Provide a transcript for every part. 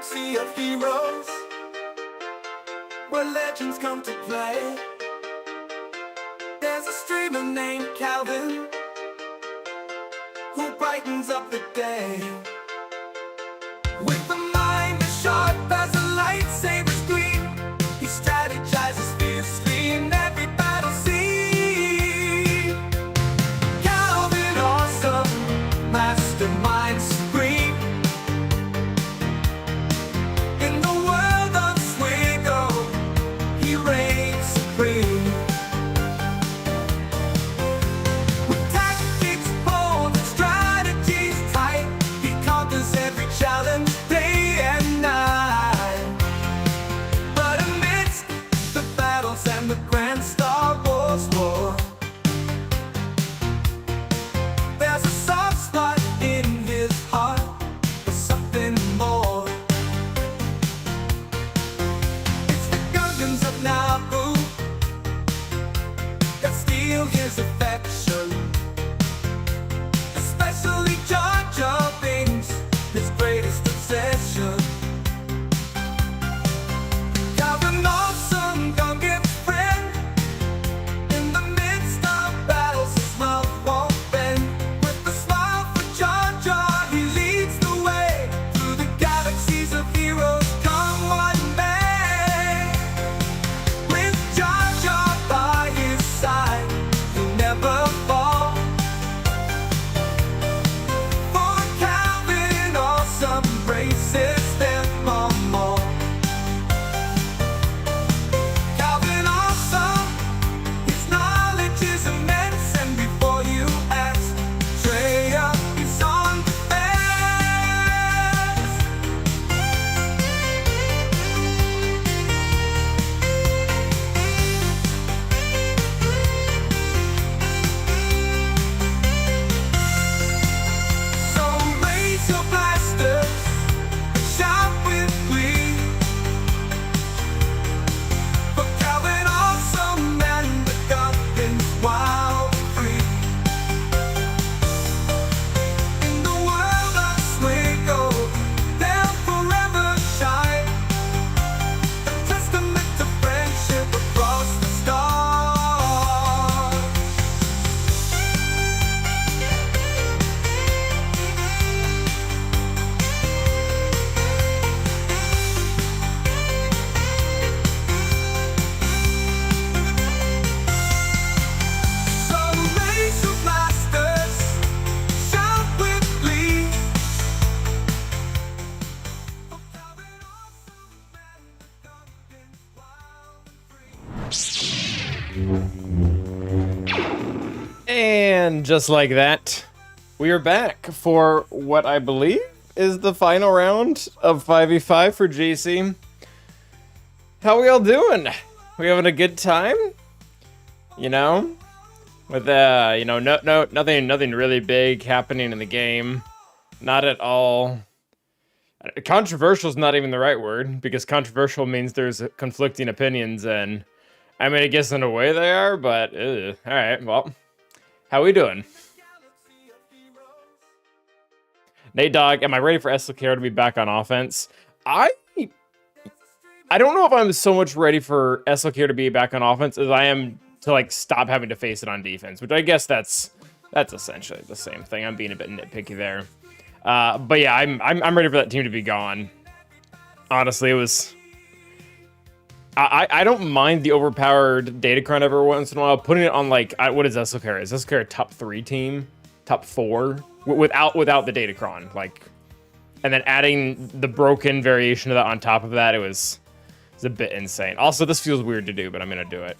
galaxy of heroes, where legends come to play. There's a streamer named Calvin, who brightens up the day. With a mind as sharp as a lightsaber's gleam, he strategizes fiercely in every battle scene. Calvin, awesome, mastermind supreme. In the world of Swigo, he reigns supreme. With tactics bold and strategies tight, he conquers every challenge day and night. But amidst the battles and the grand Star Wars war, there's a soft spot in his heart for something more. It's the Gungans of Naboo that steal his affection, especially Jar Jar Binks, his greatest obsession. Calvin, awesome Gungan friend, in the midst of battles his love won't bend. With a smile for Jar Jar, he leads the way through the galaxies of heroes, come what may. With Jar Jar by his side, he'll never fall. For Calvin, awesome, embraces them all more. Calvin, awesome, his knowledge is immense, and before you ask, Traya is on the fence. So raise your blasters and shout with glee for Calvin, awesome, and the Gungans wild and free. In the world of Swigo, they'll forever shine, a testament to friendship across the stars. So raise your blasters, shout with glee for Calvin, awesome, and the Gungans wild and free. And just like that, we are back for what I believe is the final round of 5v5 for JC. How we all doing? We having a good time? You know? With nothing really big happening in the game. Not at all. Controversial is not even the right word, because controversial means there's conflicting opinions, and I mean, I guess in a way they are, but all right, well, how we doing? Nate Dogg, am I ready for Esselcare to be back on offense? I don't know if I'm so much ready for Esselcare to be back on offense as I am to like stop having to face it on defense, which I guess that's essentially the same thing. I'm being a bit nitpicky there. But yeah, I'm ready for that team to be gone. Honestly, it was. I don't mind the overpowered Datacron every once in a while. Putting it on like what is Esselcare? Is Esselcare a top 3 team, top 4 without the Datacron? Like, and then adding the broken variation of that on top of that, it's a bit insane. Also, this feels weird to do, but I'm gonna do it.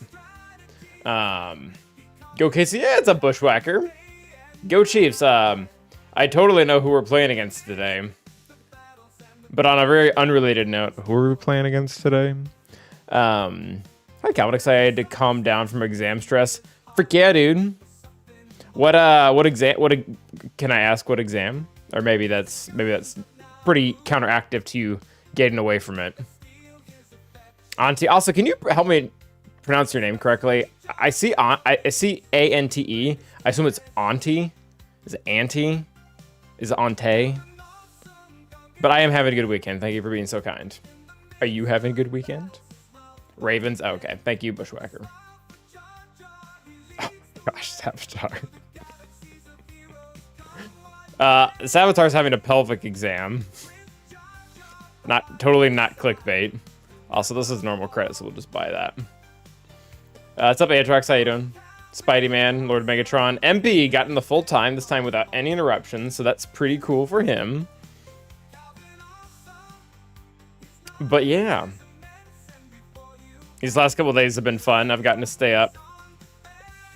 Go Casey, yeah, it's a bushwhacker. Go Chiefs. I totally know who we're playing against today. But on a very unrelated note, who are we playing against today? Hi Calvin, excited to calm down from exam stress. Frick yeah, dude. What exam? Can I ask what exam? Or maybe that's pretty counteractive to you getting away from it. Auntie. Also, can you help me pronounce your name correctly? I see A-N-T-E. I assume it's Auntie. Is it Auntie? Is it Ante? But I am having a good weekend. Thank you for being so kind. Are you having a good weekend? Ravens? Oh, okay. Thank you, Bushwhacker. Oh, gosh, Savitar. Savitar's having a pelvic exam. Totally not clickbait. Also, this is normal credit, so we'll just buy that. What's up, Atrax? How you doing? Spidey Man, Lord Megatron. MP got in the full time, this time without any interruptions, so that's pretty cool for him. But yeah. These last couple of days have been fun. I've gotten to stay up.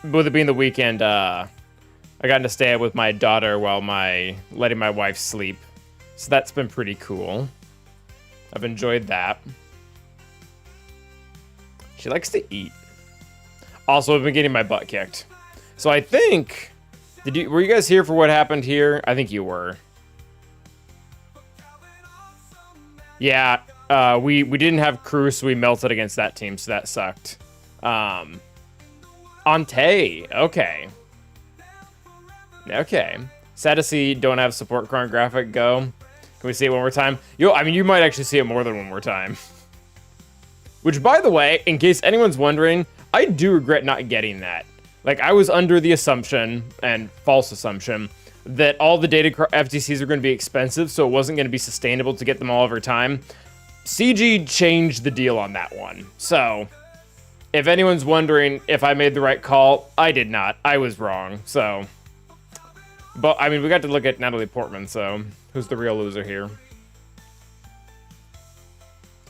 With it being the weekend, I got to stay up with my daughter while letting my wife sleep. So that's been pretty cool. I've enjoyed that. She likes to eat. Also, I've been getting my butt kicked. So I think, were you guys here for what happened here? I think you were. Yeah, we didn't have crew, so we melted against that team, so that sucked. Ante, okay. Okay. Sad to see don't have support cron graphic go. Can we see it one more time? I mean, you might actually see it more than one more time. Which, by the way, in case anyone's wondering, I do regret not getting that. Like, I was under the assumption, and false assumption, that all the data FTCs are going to be expensive, so it wasn't going to be sustainable to get them all over time. CG changed the deal on that one. So, if anyone's wondering if I made the right call, I did not. I was wrong, so... But, I mean, we got to look at Natalie Portman, so who's the real loser here?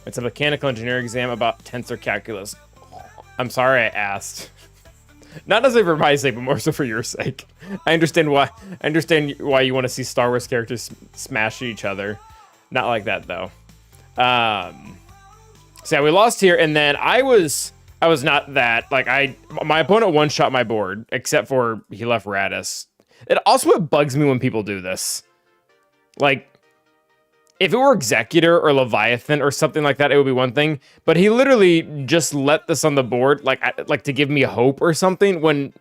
It's a mechanical engineering exam about tensor calculus. I'm sorry I asked. Not necessarily for my sake, but more so for your sake. I understand why you want to see Star Wars characters smash each other. Not like that, though. So yeah, we lost here, and then I was not that, like, my opponent one-shot my board, except for he left Radis. It bugs me when people do this. Like, if it were Executor or Leviathan or something like that, it would be one thing. But he literally just let this on the board, like to give me hope or something, when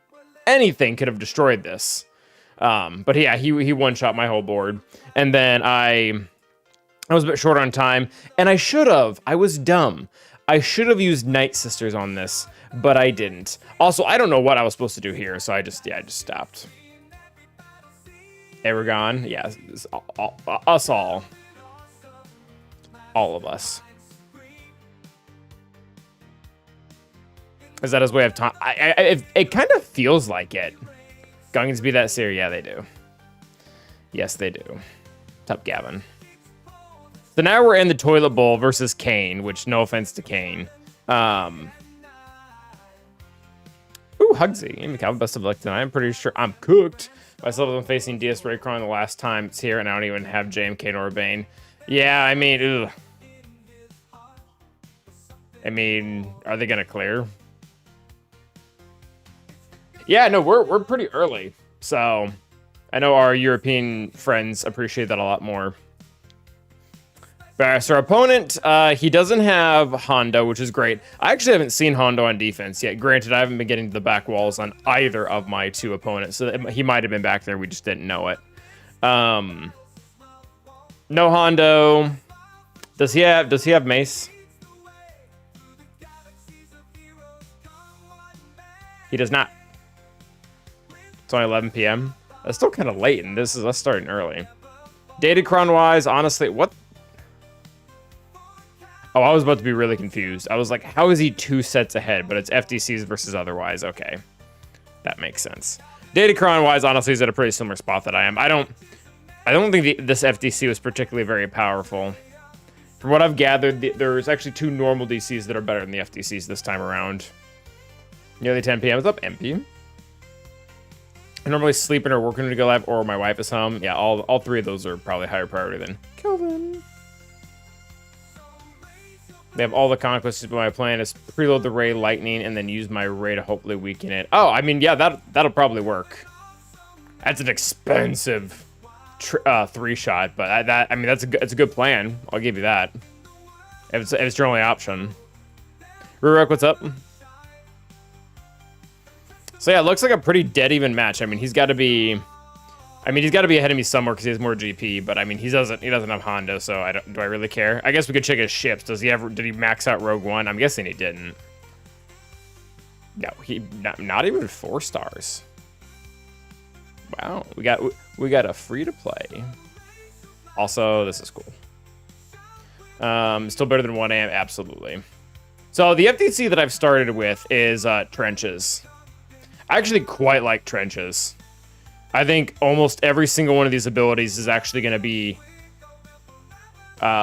anything could have destroyed this. But yeah, he one-shot my whole board. And then I was a bit short on time, and I was dumb. I should have used Night Sisters on this, but I didn't. Also, I don't know what I was supposed to do here, so I just stopped. Aragon, yeah, us all. All of us. Is that his way of time? It kind of feels like it. Gungans be that serious? Yeah, they do. Yes, they do. Top Gavin. So now we're in the toilet bowl versus Kane, which, no offense to Kane. Ooh, Hugsy. Amy Calvin, best of luck tonight. I'm pretty sure I'm cooked. Myself, I'm facing DS Raycron the last time it's here, and I don't even have JMK nor Bane. Yeah, I mean, ugh. I mean, are they gonna clear? Yeah, no, we're pretty early, so I know our European friends appreciate that a lot more. But so our opponent, he doesn't have Hondo, which is great. I actually haven't seen Hondo on defense yet. Granted, I haven't been getting to the back walls on either of my two opponents, so he might have been back there. We just didn't know it. No Hondo. Does he have Mace? He does not. It's only 11 p.m. That's still kind of late, and us starting early. Datacron wise, honestly, what? Oh, I was about to be really confused. I was like, how is he 2 sets ahead? But it's FTCs versus otherwise. Okay, that makes sense. Datacron wise, honestly, he's at a pretty similar spot that I am. I don't think this FTC was particularly very powerful. From what I've gathered, there's actually 2 normal DCs that are better than the FTCs this time around. Nearly 10 p.m. What's up, MP? I normally sleeping or working to go live, or my wife is home. Yeah, all 3 of those are probably higher priority than Kelvin. They have all the conquests, but my plan is preload the Ray Lightning and then use my Ray to hopefully weaken it. Oh, I mean, yeah, that'll probably work. That's an expensive 3-shot, but I mean, it's a good plan. I'll give you that. If it's your only option. Rurik, what's up? So yeah, it looks like a pretty dead even match. I mean, he's got to be I mean, he's got to be ahead of me somewhere because he has more GP. But I mean, he doesn't have Hondo, so I don't. Do I really care? I guess we could check his ships. Did he max out Rogue One? I'm guessing he didn't. No, not even 4 stars. Wow, we got a free to play. Also, this is cool. Still better than 1AM, absolutely. So the FTC that I've started with is trenches. I actually quite like trenches. I think almost every single one of these abilities is actually going to be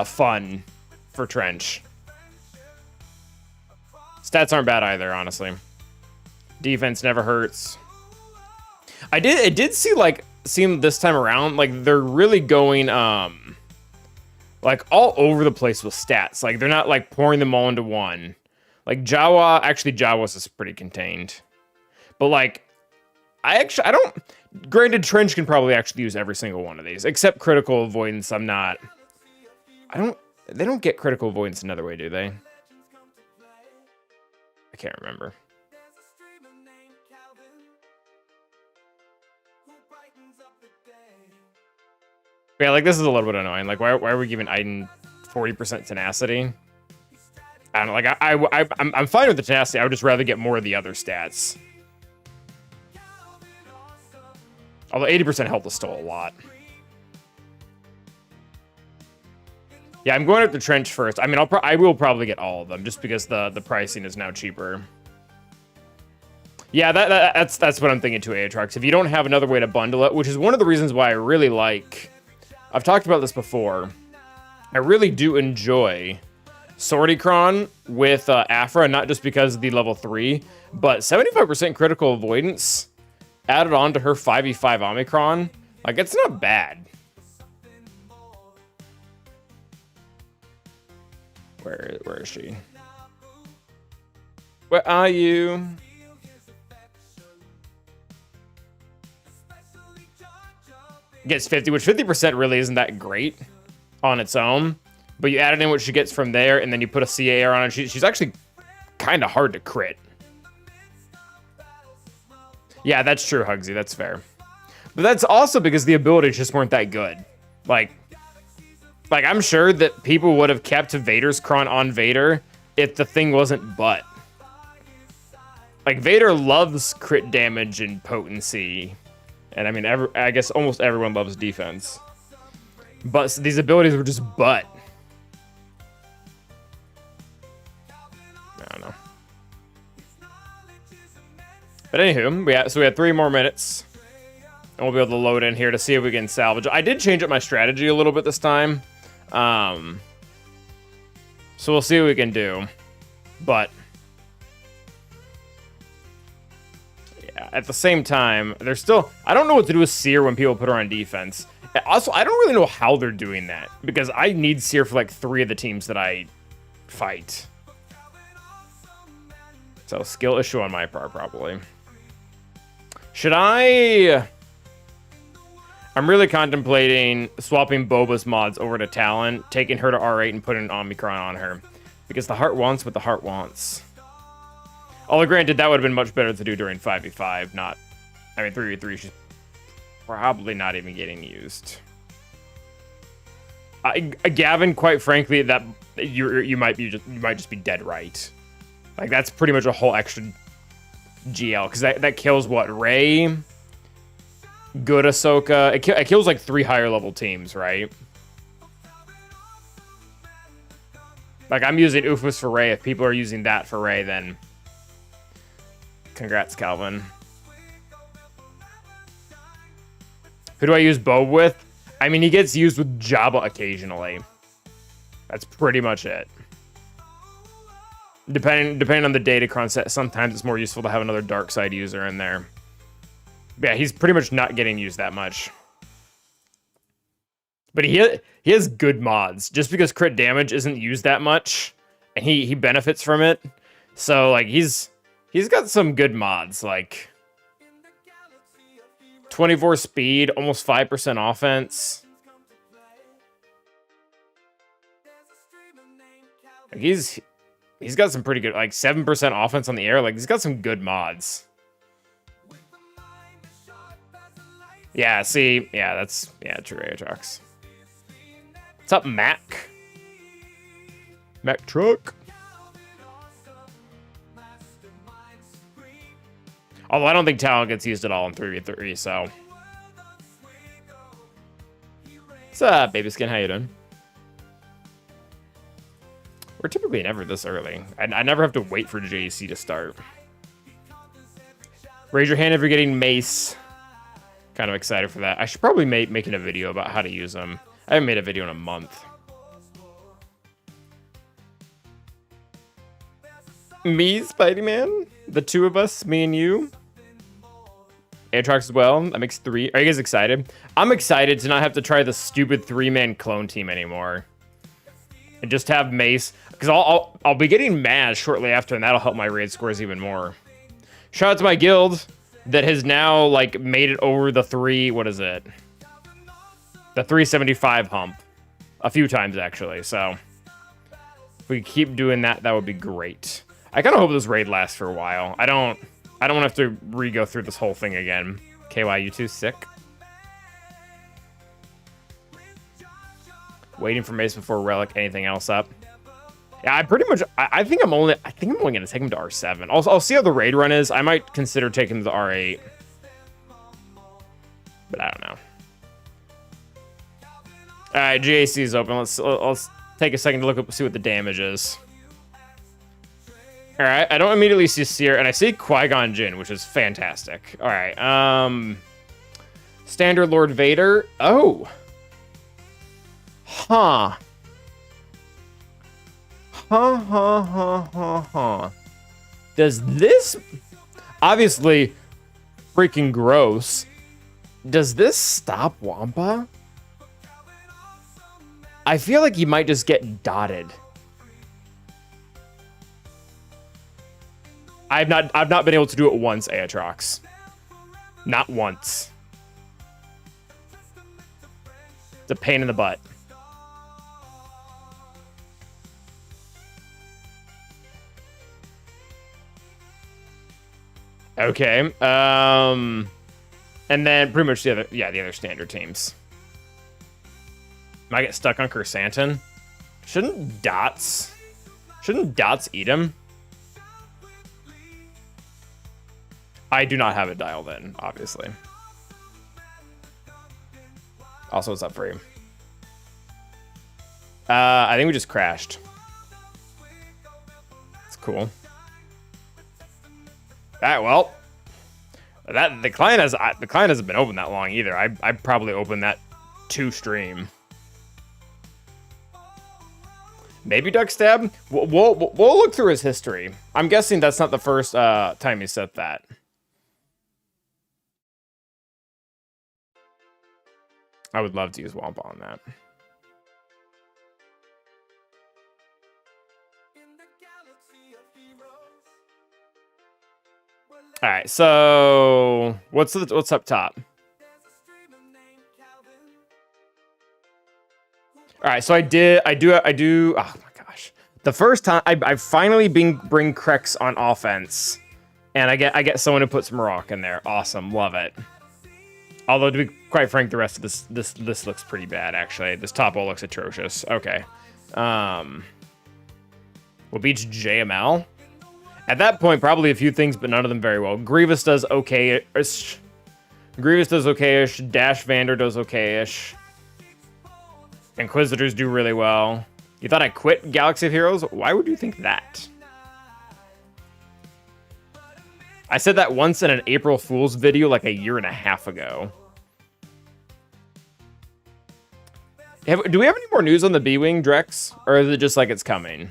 fun for trench. Stats aren't bad either, honestly. Defense never hurts. It did seem this time around like they're really going like all over the place with stats. Like they're not like pouring them all into one. Like Jawas is pretty contained. But like I don't. Granted, Trench can probably actually use every single one of these, except critical avoidance. They don't get critical avoidance another way, do they? I can't remember. Yeah, like this is a little bit annoying. Like, why are we giving Iden 40% tenacity? I don't know. Like, I'm fine with the tenacity. I would just rather get more of the other stats. Although 80% health is still a lot. Yeah, I'm going up the Trench first. I mean, I will probably get all of them just because the pricing is now cheaper. Yeah, that's what I'm thinking too, Aatrox. If you don't have another way to bundle it, which is one of the reasons why I really like... I've talked about this before. I really do enjoy Sorticron with Afra, not just because of the level 3, but 75% critical avoidance added on to her 5v5 Omicron. Like, it's not bad. Where is she? Where are you? Gets 50, which 50% really isn't that great on its own. But you add it in what she gets from there, and then you put a CAR on it. She's actually kind of hard to crit. Yeah, that's true, Hugsy. That's fair. But that's also because the abilities just weren't that good. Like I'm sure that people would have kept Vader's Cron on Vader if the thing wasn't butt. Like, Vader loves crit damage and potency. And I mean, I guess almost everyone loves defense. But these abilities were just butt. I don't know. But anywho, we had 3 more minutes. And we'll be able to load in here to see if we can salvage. I did change up my strategy a little bit this time. So we'll see what we can do. But... at the same time, there's still... I don't know what to do with Seer when people put her on defense. Also, I don't really know how they're doing that. Because I need Seer for like 3 of the teams that I fight. So, skill issue on my part, probably. Should I... I'm really contemplating swapping Boba's mods over to Talon, taking her to R8 and putting an Omicron on her. Because the heart wants what the heart wants. Although, granted, that would have been much better to do during 5v5, not... I mean, 3v3, she's probably not even getting used. Gavin, quite frankly, that you might just be dead right. Like, that's pretty much a whole extra GL, because that kills, what, Rey? Good Ahsoka. It kills, like, 3 higher level teams, right? Like, I'm using Ufus for Rey. If people are using that for Rey, then... Congrats, Calvin. Who do I use Bob with? I mean, he gets used with Jabba occasionally. That's pretty much it. Depending on the Datacron set, sometimes it's more useful to have another dark side user in there. But yeah, he's pretty much not getting used that much. But he has good mods. Just because crit damage isn't used that much, and he benefits from it. So, like, he's got some good mods, like 24 speed, almost 5% offense. Like, he's got some pretty good, like 7% offense on the air. Like, he's got some good mods. Yeah, see, yeah, that's true Aatrox. What's up, Mac? Mac truck. Although I don't think talent gets used at all in 3v3, so. What's up, baby skin? How you doing? We're typically never this early. I never have to wait for JC to start. Raise your hand if you're getting mace. Kind of excited for that. I should probably making a video about how to use them. I haven't made a video in a month. Me, Spidey-Man? The two of us, me and you? Aatrox as well. That makes 3. Are you guys excited? I'm excited to not have to try the stupid 3-man clone team anymore. And just have Mace. Because I'll be getting Maz shortly after, and that'll help my raid scores even more. Shout out to my guild that has now, like, made it over the 3... What is it? The 375 hump. A few times, actually. So, if we keep doing that, that would be great. I kind of hope this raid lasts for a while. I don't want to have to re-go through this whole thing again. KY, you too sick? Waiting for Mace before Relic. Anything else up? Yeah, I pretty much. I think I'm only gonna take him to R7. I'll see how the raid run is. I might consider taking him to R8, but I don't know. All right, GAC is open. Let's take a second to look up, see what the damage is. All right, I don't immediately see Seer, and I see Qui-Gon Jinn, which is fantastic. All right, Standard Lord Vader. Oh, huh. Does this... Obviously, freaking gross. Does this stop Wampa? I feel like he might just get dotted. I've not been able to do it once, Aatrox. Not once. It's a pain in the butt. Okay. And then pretty much the other standard teams. Might get stuck on Chrysanthemum. Shouldn't Dots eat him? I do not have it dialed in, obviously. Also, what's up for you? I think we just crashed. It's cool. Alright, well, the client hasn't been open that long either. I probably opened that to stream. Maybe Duck Stab. We'll look through his history. I'm guessing that's not the first time he said that. I would love to use Wampa on that. All right, so what's up top? All right, so I do. Oh my gosh, the first time I finally bring Krex on offense, and I get someone who puts some rock in there. Awesome, love it. Although to be quite frank, the rest of this looks pretty bad actually. This topo looks atrocious. Okay, we'll beach JML. At that point, probably a few things, but none of them very well. Grievous does okay-ish. Dash Vander does okay-ish. Inquisitors do really well. You thought I quit Galaxy of Heroes? Why would you think that? I said that once in an April Fool's video like 1.5 years ago. Do we have any more news on the B-Wing, Drex? Or is it just like it's coming?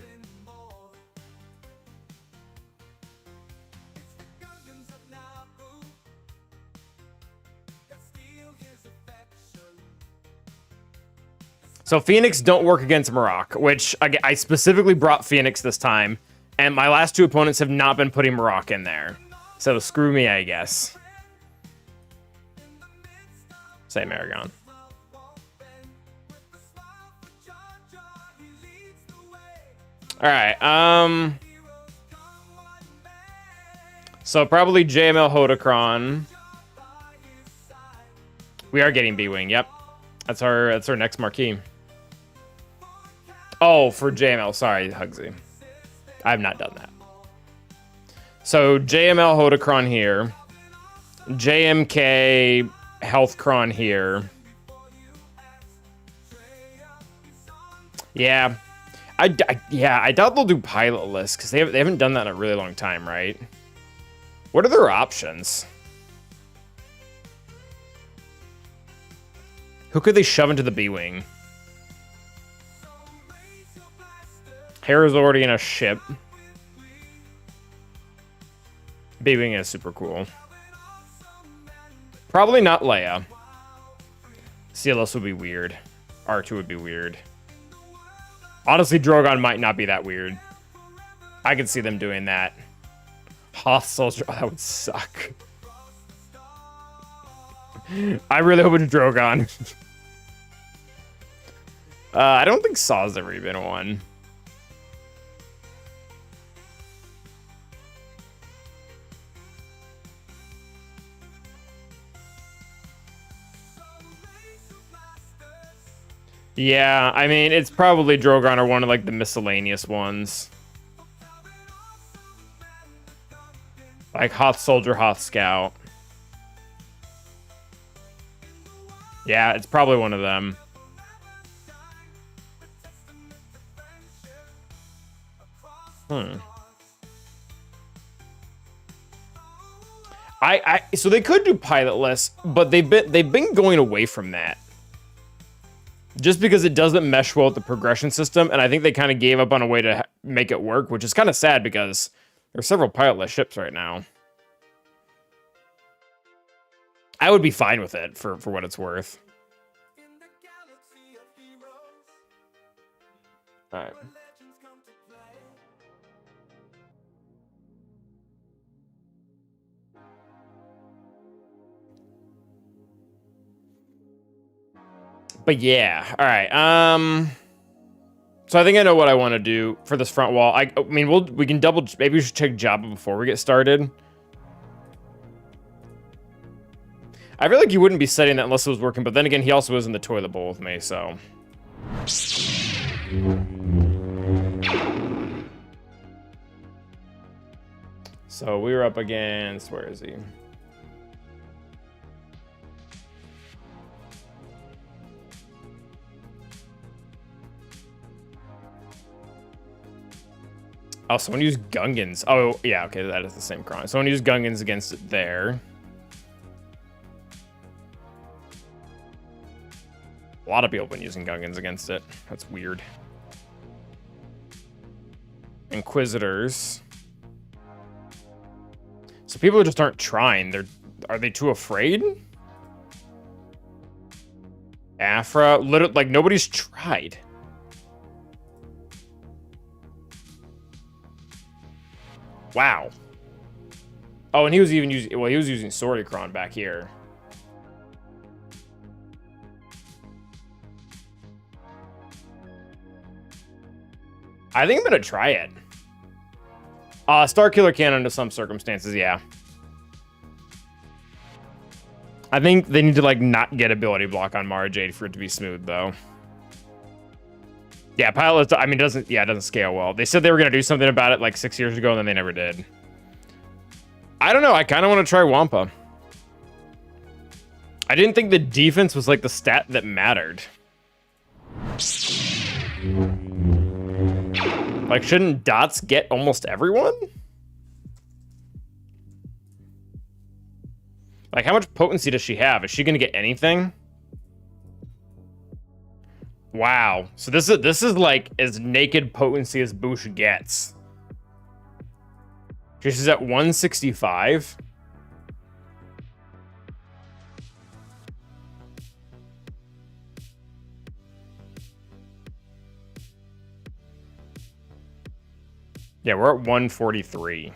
So Phoenix don't work against Marok, which I specifically brought Phoenix this time, and my last 2 opponents have not been putting Marok in there. So screw me, I guess. Same Aragon. Alright, so probably JML Hodocron. We are getting B-Wing, yep. That's our next marquee. Oh, for JML, sorry, Hugsy. I have not done that. So JML Hodacron here. JMK Healthcron here. Yeah. I doubt they'll do pilotless because they haven't done that in a really long time, right? What are their options? Who could they shove into the B-Wing? Hera's already in a ship. B-Wing is super cool. Probably not Leia. CLS would be weird. R2 would be weird. Honestly, Drogon might not be that weird. I could see them doing that. Hoth Soldier, oh, that would suck. I really hope it's Drogon. I don't think Saw's ever even one. Yeah, I mean, it's probably Drogon or one of, like, the miscellaneous ones. Like, Hoth Soldier, Hoth Scout. Yeah, it's probably one of them. So they could do pilotless, but they've been going away from that. Just because it doesn't mesh well with the progression system, and I think they kind of gave up on a way to make it work, which is kind of sad because there's several pilotless ships right now. I would be fine with it for what it's worth. All right. But yeah, all right. So I think I know what I want to do for this front wall. I mean, we can double. Maybe we should check Jabba before we get started. I feel like you wouldn't be setting that unless it was working. But then again, he also was in the toilet bowl with me, so. So we were up against. Where is he? Oh, someone used Gungans. Oh, yeah, okay, that is the same Kron. Someone used Gungans against it there. A lot of people have been using Gungans against it. That's weird. Inquisitors. So people just aren't trying. Are they too afraid? Afra, literally, like nobody's tried. Wow. Oh, and he was even using, well, he was using Sorticron back here. I think I'm gonna try it. Starkiller Cannon under some circumstances, yeah. I think they need to like not get ability block on Mara Jade for it to be smooth though. Yeah, pilot, I mean, it doesn't scale well. They said they were going to do something about it like 6 years ago, and then they never did. I don't know. I kind of want to try Wampa. I didn't think the defense was like the stat that mattered. Like, shouldn't dots get almost everyone? Like, how much potency does she have? Is she going to get anything? Wow. So this is like as naked potency as Bush gets. She's at 165. Yeah, we're at 143.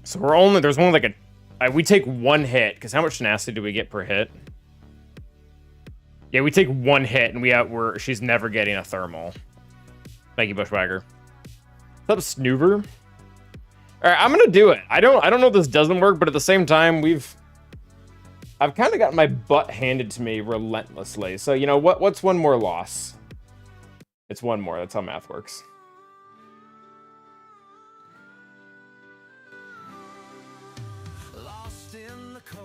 So there's only like we take one hit, because how much tenacity do we get per hit? Yeah, we take one hit, and she's never getting a thermal. Thank you, Bushwhacker. What's up, Snoover? All right, I'm gonna do it. I don't know if this doesn't work, but at the same time, I've kind of got my butt handed to me relentlessly. So, you know, what's one more loss? It's one more. That's how math works.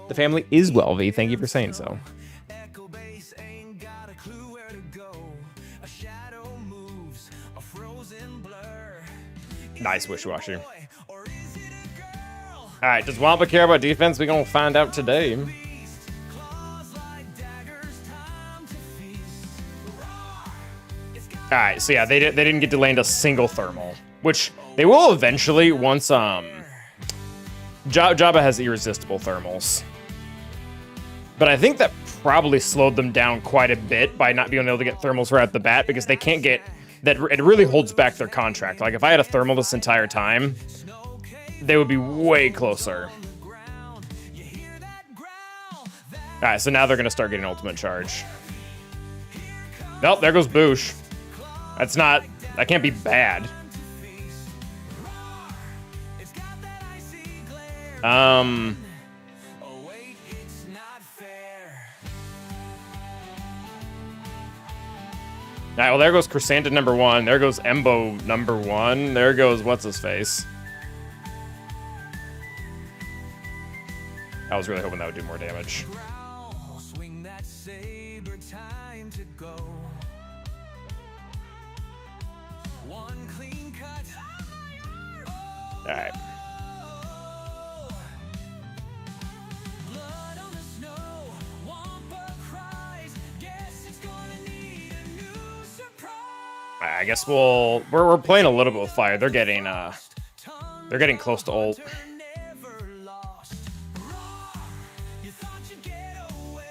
The family is wealthy. Thank you for saying so. Nice Wishy-Washy. Alright, does Wampa care about defense? We're gonna find out today. Alright, so yeah, they didn't get to land a single thermal. Which they will eventually once Jabba has irresistible thermals. But I think that probably slowed them down quite a bit by not being able to get thermals right at the bat, because they can't get that. It really holds back their contract. Like if I had a thermal this entire time, they would be way closer. Alright, so now they're gonna start getting ultimate charge. Nope, there goes Boosh. That can't be bad. Alright, well, there goes Chrysanta number 1. There goes Embo number 1. There goes what's-his-face. I was really hoping that would do more damage. Alright. I guess we're playing a little bit with fire. They're getting close to ult.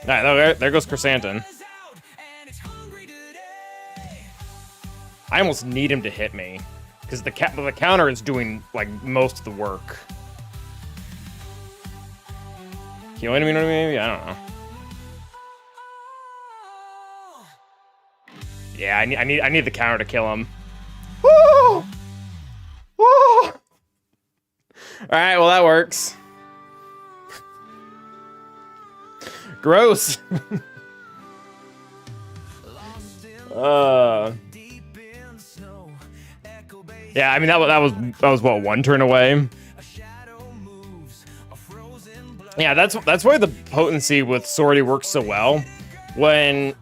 Alright, there goes Chrysanthemum. I almost need him to hit me, because the counter is doing like most of the work. Killing me, maybe? I don't know. Yeah, I need the counter to kill him. Woo! Woo! All right, well that works. Gross. Yeah, I mean that was what, one turn away. Yeah, that's why the potency with Sortie works so well. When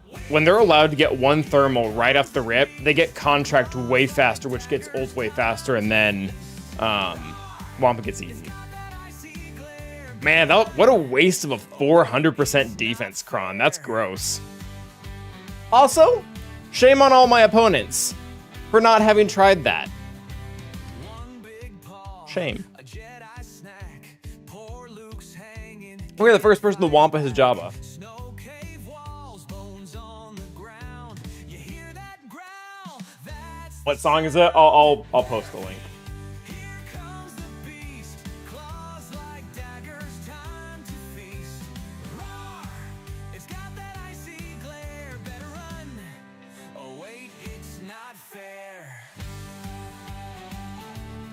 they're allowed to get one thermal right off the rip, they get contract way faster, which gets ult way faster, and then Wampa gets eaten. Man, what a waste of a 400% defense, Kron. That's gross. Also, shame on all my opponents for not having tried that. Shame. We're the first person to Wampa his Jabba. What song is it? I'll post the link.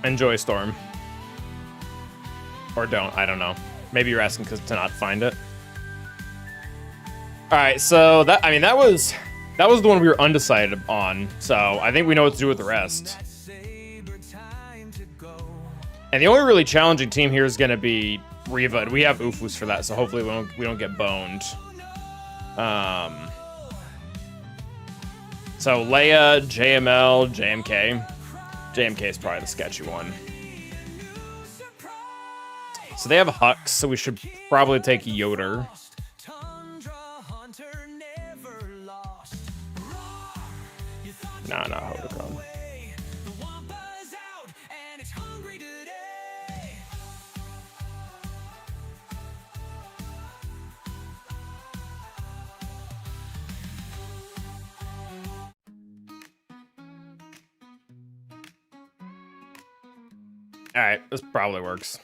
Enjoy Storm. Or don't, I don't know. Maybe you're asking to not find it. Alright, so that was the one we were undecided on, so I think we know what to do with the rest. And the only really challenging team here is going to be Reva, and we have Ufus for that, so hopefully we don't get boned. So Leia, JML, JMK. JMK is probably the sketchy one. So they have Hux, so we should probably take Yoder. Nah, not Hodicron. Alright, this probably works.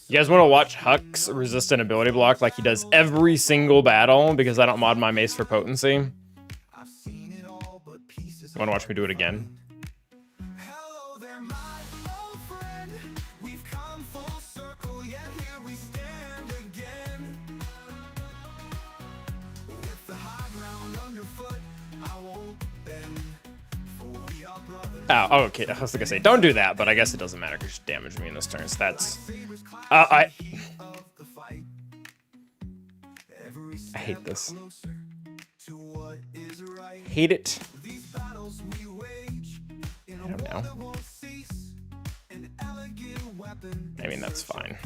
You guys want to watch Hux resist an ability block like he does every single battle because I don't mod my mace for potency? You want to watch me do it again? Oh, okay. I was gonna say, don't do that, but I guess it doesn't matter because you damaged me in this turn. So that's. I hate this. Hate it. I don't know. I mean, that's fine.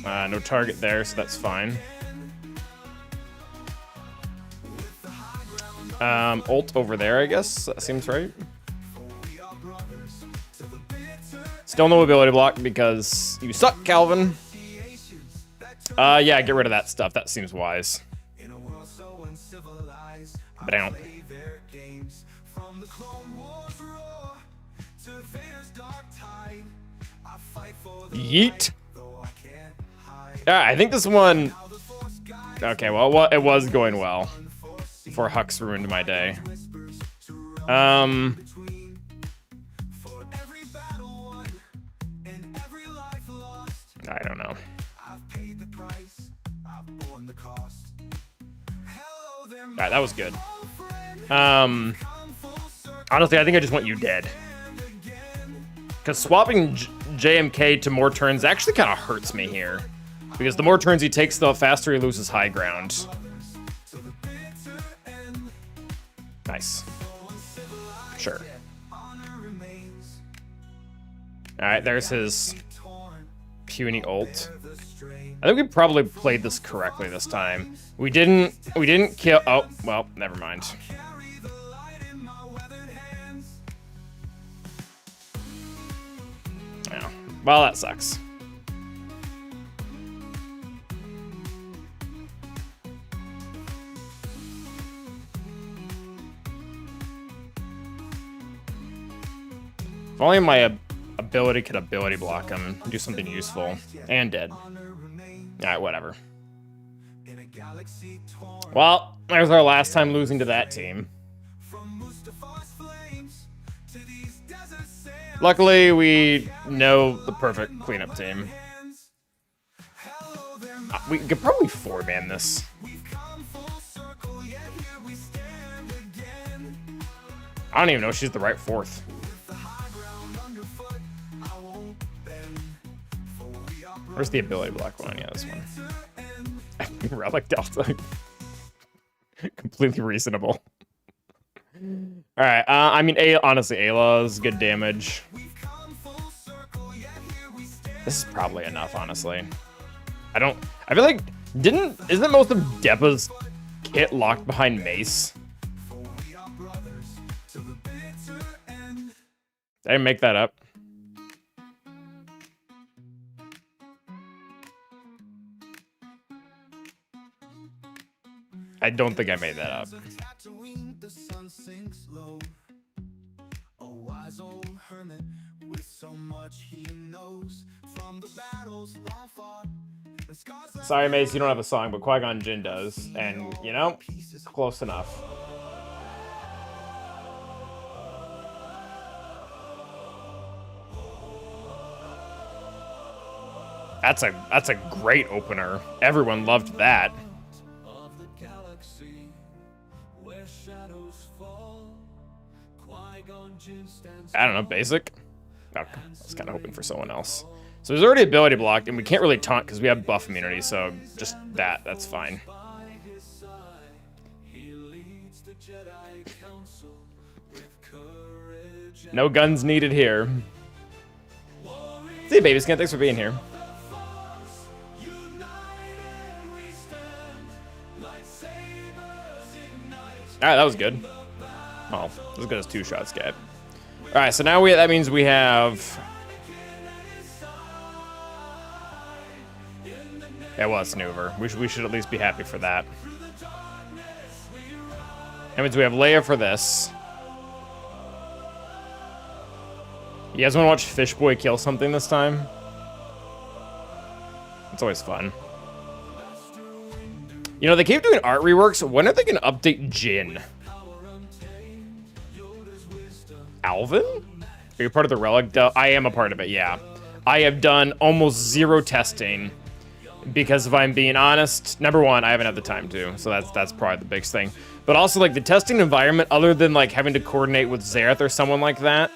No target there, so that's fine. Ult over there, I guess. That seems right. Still no ability block because you suck, Calvin. Yeah, get rid of that stuff. That seems wise. But I don't. Yeet. Yeah, I think this one. Okay, well, it was going well before Hux ruined my day. I don't know. Alright, that was good. Honestly, I think I just want you dead. Because swapping JMK to more turns actually kind of hurts me here. Because the more turns he takes, the faster he loses high ground. Nice. Sure. Alright, there's his puny ult. I think we probably played this correctly this time. We didn't kill. Oh, well, never mind. Yeah. Well, that sucks. If only my ability could ability block him, do something useful, and dead. Alright, whatever. Well, there's our last time losing to that team. Luckily, we know the perfect cleanup team. We could probably 4-man this. I don't even know if she's the right 4th. Where's the ability block one? Yeah, this one. Relic Delta. Completely reasonable. Alright, I mean, honestly, Ayla is good damage. This is probably enough, honestly. I feel like, isn't most of Deppa's kit locked behind Mace? Did I make that up? I don't think I made that up. Sorry, Mace, you don't have a song, but Qui-Gon Jinn does. And, you know, close enough. That's a great opener. Everyone loved that. I don't know, basic? Okay, I was kind of hoping for someone else. So there's already ability blocked, and we can't really taunt because we have buff immunity, so just that's fine. No guns needed here. See you, baby skin, thanks for being here. Alright, that was good. Well, as good as 2 shots get. Alright, so now that means we have... Yeah, well, it's Nuver. We should at least be happy for that. That means we have Leia for this. You guys want to watch Fishboy kill something this time? It's always fun. You know, they keep doing art reworks. When are they going to update Jin? Alvin? Are you part of the Relic? I am a part of it, yeah. I have done almost 0 testing because if I'm being honest, number one, I haven't had the time to, so that's probably the biggest thing. But also, like, the testing environment, other than, like, having to coordinate with Xerath or someone like that,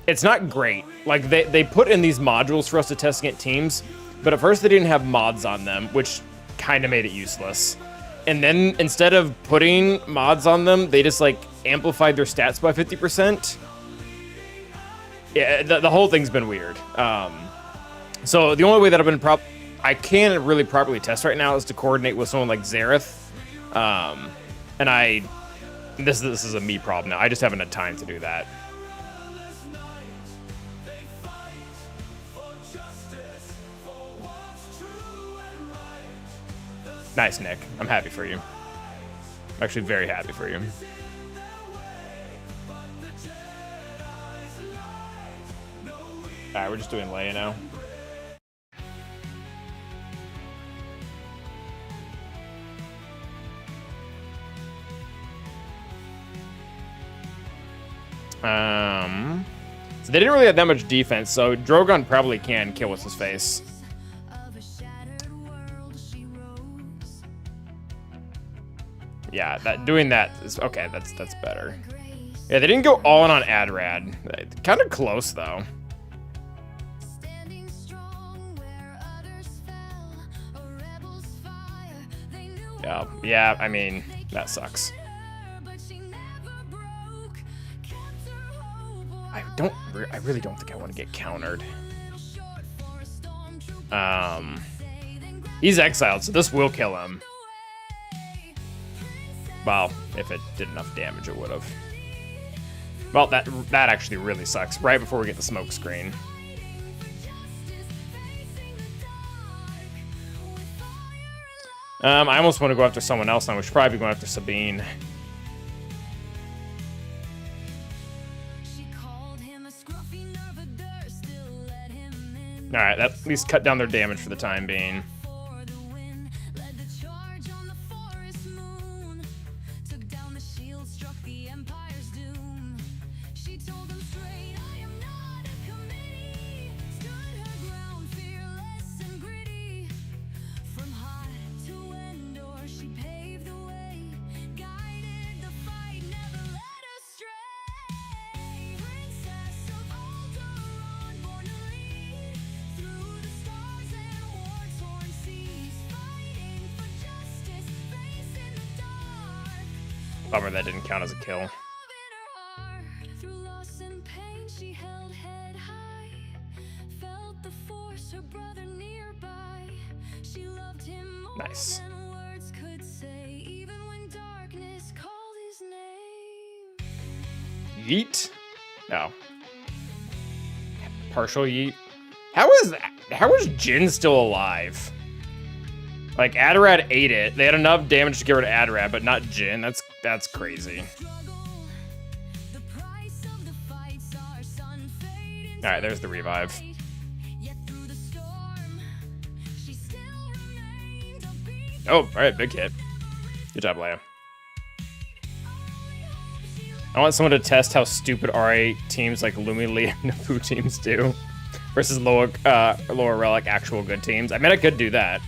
it's not great. Like, they put in these modules for us to test against teams, but at first they didn't have mods on them, which kind of made it useless. And then, instead of putting mods on them, they just, like, amplified their stats by 50%. Yeah, the whole thing's been weird. So the only way that I can really properly test right now is to coordinate with someone like Xerath. And this is a me problem now. I just haven't had time to do that. Nice, Nick. I'm happy for you. I'm actually very happy for you. Alright, we're just doing Leia now. So they didn't really have that much defense, so Drogon probably can kill what's his face. Yeah, doing that is okay. That's better. Yeah, they didn't go all in on Adrad. Kind of close though. Yeah. I mean, that sucks. I really don't think I want to get countered. He's exiled, so this will kill him. Well, if it did enough damage, it would have. Well, that actually really sucks. Right before we get the smoke screen. I almost want to go after someone else now. We should probably be going after Sabine. Alright, that at least cut down their damage for the time being. Bummer that didn't count as a kill. Nice. Yeet? No. Partial yeet? How is Jin still alive? Like, Adarad ate it. They had enough damage to get rid of Adarad, but not Jin. That's crazy. Alright, there's the revive. Oh, alright, big hit. Good job, Leia. I want someone to test how stupid RA teams like Lumi Lee and Naboo teams do versus lower Relic actual good teams. I mean, I could do that.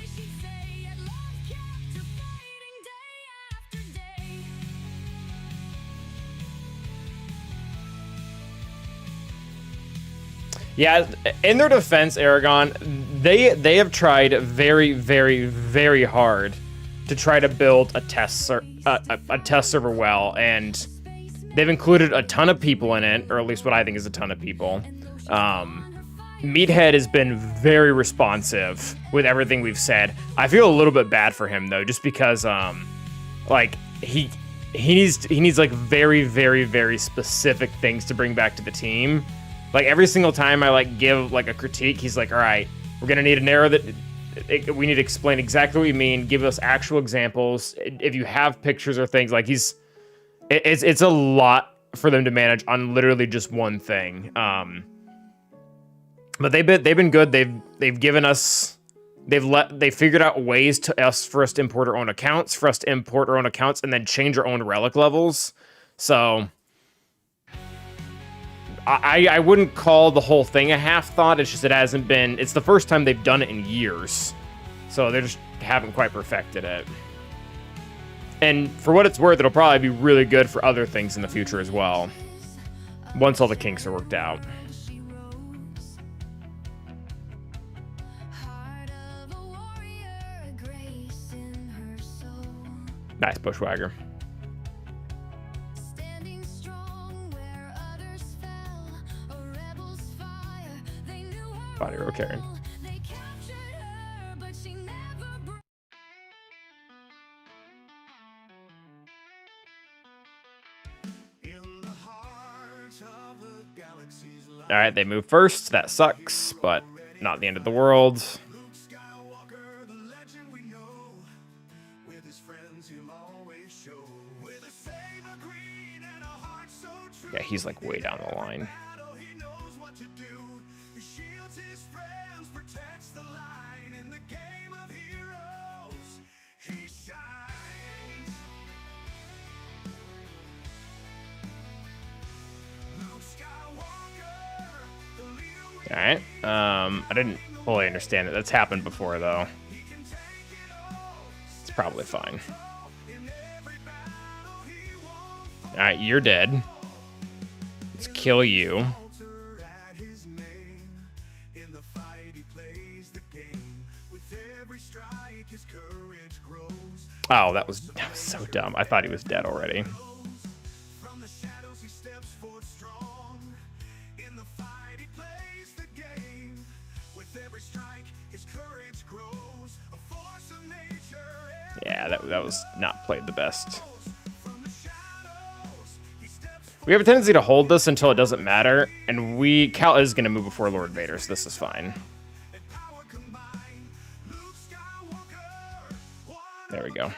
Yeah, in their defense, Aragon, they have tried very, very, very hard to try to build a test server well, and they've included a ton of people in it, or at least what I think is a ton of people. Meathead has been very responsive with everything we've said. I feel a little bit bad for him though, just because like he needs like very, very, very specific things to bring back to the team. Like, every single time I, like, give, like, a critique, he's like, all right, we're going to need to narrow that. We need to explain exactly what we mean. Give us actual examples. If you have pictures or things, like, it's a lot for them to manage on literally just one thing. But they've been good. They've given us, they figured out ways for us to import our own accounts, and then change our own relic levels. So I wouldn't call the whole thing a half thought. It's just it hasn't been. It's the first time they've done it in years, so they just haven't quite perfected it. And for what it's worth, it'll probably be really good for other things in the future as well, once all the kinks are worked out. Nice bushwhacker. Body roll Karen. All right, they move first. That sucks, but not the end of the world. Yeah, he's like way down the line. All right. I didn't fully understand it. That's happened before, though. It's probably fine. All right, you're dead. Let's kill you. Oh, that was so dumb. I thought he was dead already. Yeah, that was not played the best. We have a tendency to hold this until it doesn't matter, and Cal is going to move before Lord Vader, so this is fine. There we go.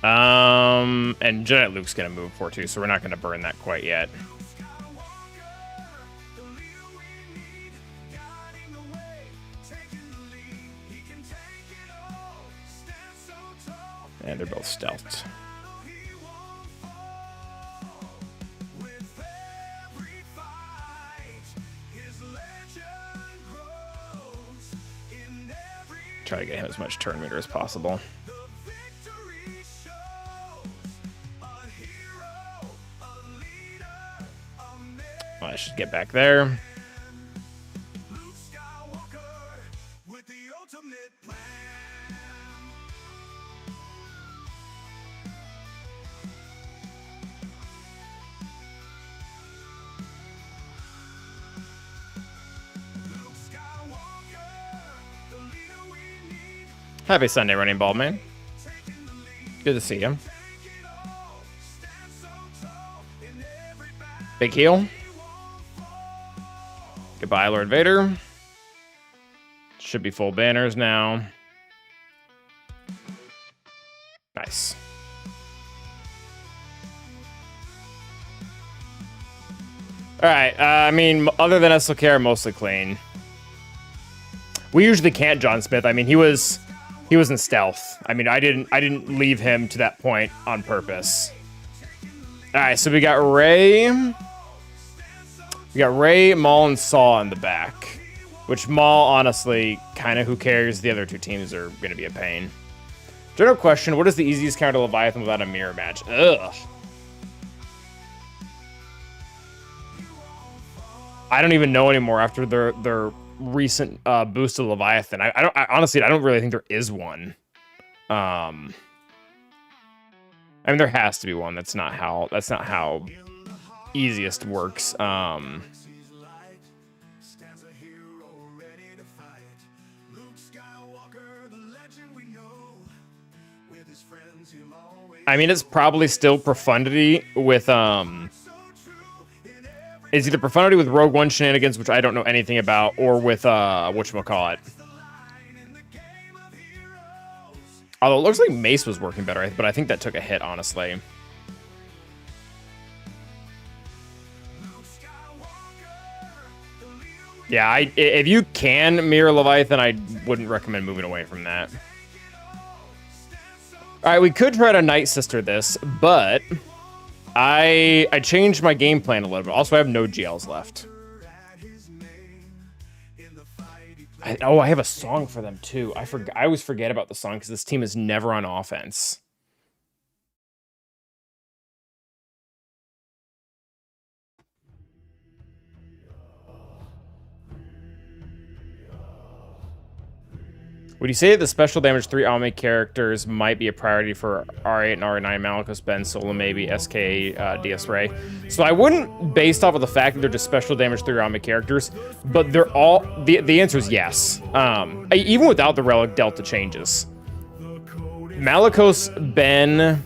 And Jedi Luke's going to move before too, so we're not going to burn that quite yet. And they're both stealthed. Try to get him as much turn meter as possible. I should get back there. Happy Sunday, Running Ball Man. Good to see you. Big heal. Goodbye, Lord Vader. Should be full banners now. Nice. All right. I mean, other than SLK, mostly clean. We usually can't John Smith. I mean, he was in stealth. I mean, I didn't leave him to that point on purpose. All right, so we got Rey. We got Rey, Maul, and Saw in the back. Which Maul, honestly, kind of who cares? The other two teams are going to be a pain. General question, what is the easiest counter Leviathan without a mirror match? Ugh. I don't even know anymore after their recent boost to Leviathan. I honestly don't really think there is one. I mean, there has to be one. That's not how easiest works. I mean, it's probably still Profundity with it's either Profundity with Rogue One shenanigans, which I don't know anything about, or with whatchamacallit. Although it looks like Mace was working better, but I think that took a hit, honestly. Yeah, if you can mirror Leviathan, I wouldn't recommend moving away from that. All right, we could try to Night Sister this, but I changed my game plan a little bit. Also, I have no GLs left. I have a song for them too. I always forget about the song because this team is never on offense. Would you say that the special damage 3 Alme characters might be a priority for R8 and R9, Malicos, Ben, Sola, maybe, SK, DS Ray? So I wouldn't, based off of the fact that they're just special damage 3 Alme characters, but they're all, the answer is yes. Even without the Relic Delta changes. Malicos, Ben,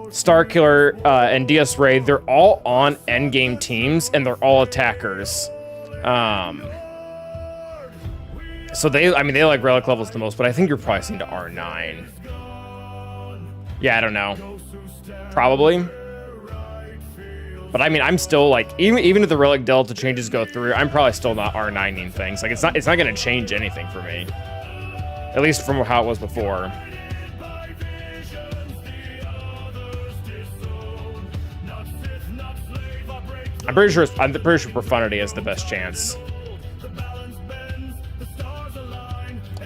Starkiller, and DS Ray, they're all on endgame teams, and they're all attackers. So they like Relic levels the most, but I think you're probably seeing to R9. Yeah, I don't know. Probably. But I mean, I'm still like, even if the Relic Delta changes go through, I'm probably still not R9ing things. Like, it's not gonna change anything for me. At least from how it was before. I'm pretty sure Profundity has the best chance.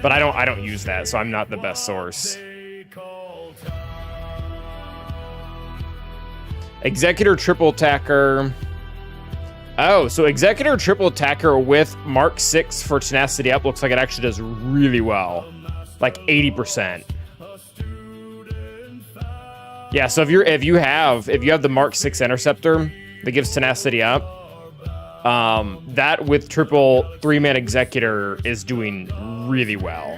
But I don't use that, so I'm not the best source. Executor triple attacker. Oh, so Executor triple attacker with Mark 6 for tenacity up looks like it actually does really well. Like 80%. Yeah, so if you have the Mark 6 interceptor that gives tenacity up, that with triple 3-man Executor is doing really well.